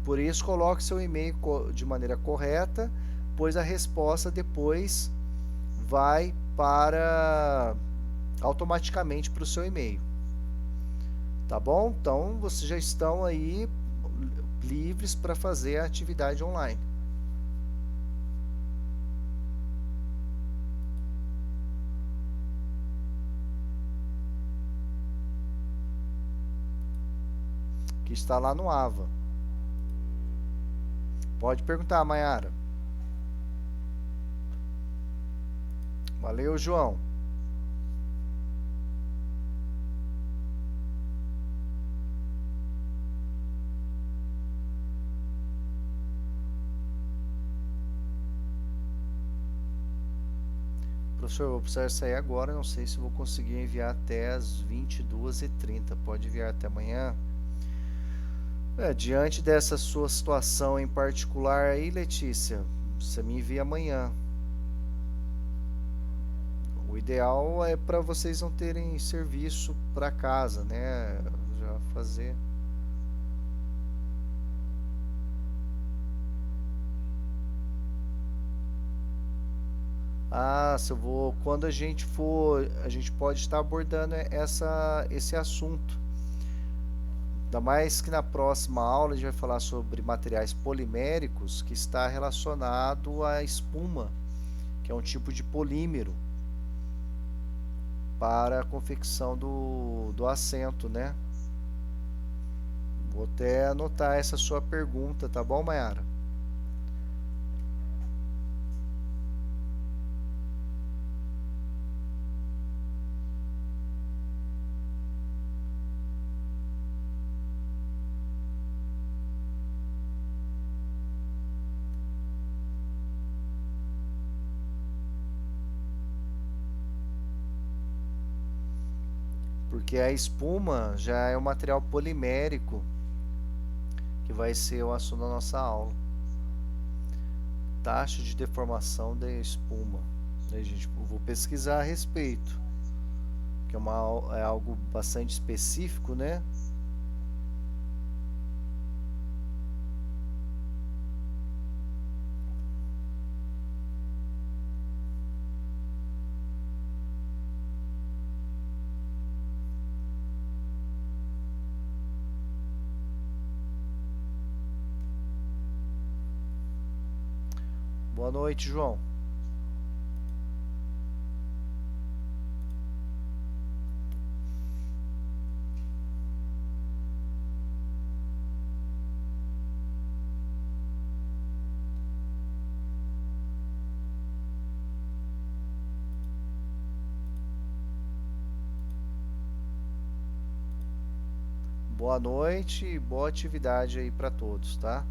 Por isso, coloque seu e-mail de maneira correta, pois a resposta depois vai automaticamente para o seu e-mail. Tá bom? Então, vocês já estão aí livres para fazer a atividade online. Que está lá no AVA. Pode perguntar, Mayara. Valeu, João. Professor, eu vou precisar sair agora, não sei se vou conseguir enviar até as 22h30. Pode enviar até amanhã? Diante dessa sua situação em particular aí, Letícia, você me envia amanhã. O ideal é para vocês não terem serviço para casa, né? Já fazer. Se eu vou, quando a gente for, a gente pode estar abordando esse assunto. Ainda mais que na próxima aula a gente vai falar sobre materiais poliméricos, que está relacionado à espuma, que é um tipo de polímero para a confecção do assento, né? Vou até anotar essa sua pergunta, tá bom, Mayara? Porque a espuma já é um material polimérico que vai ser o assunto da nossa aula. Taxa de deformação da espuma. Aí, gente, vou pesquisar a respeito, que é algo bastante específico, né? Boa noite, João. Boa noite e boa atividade aí para todos, tá?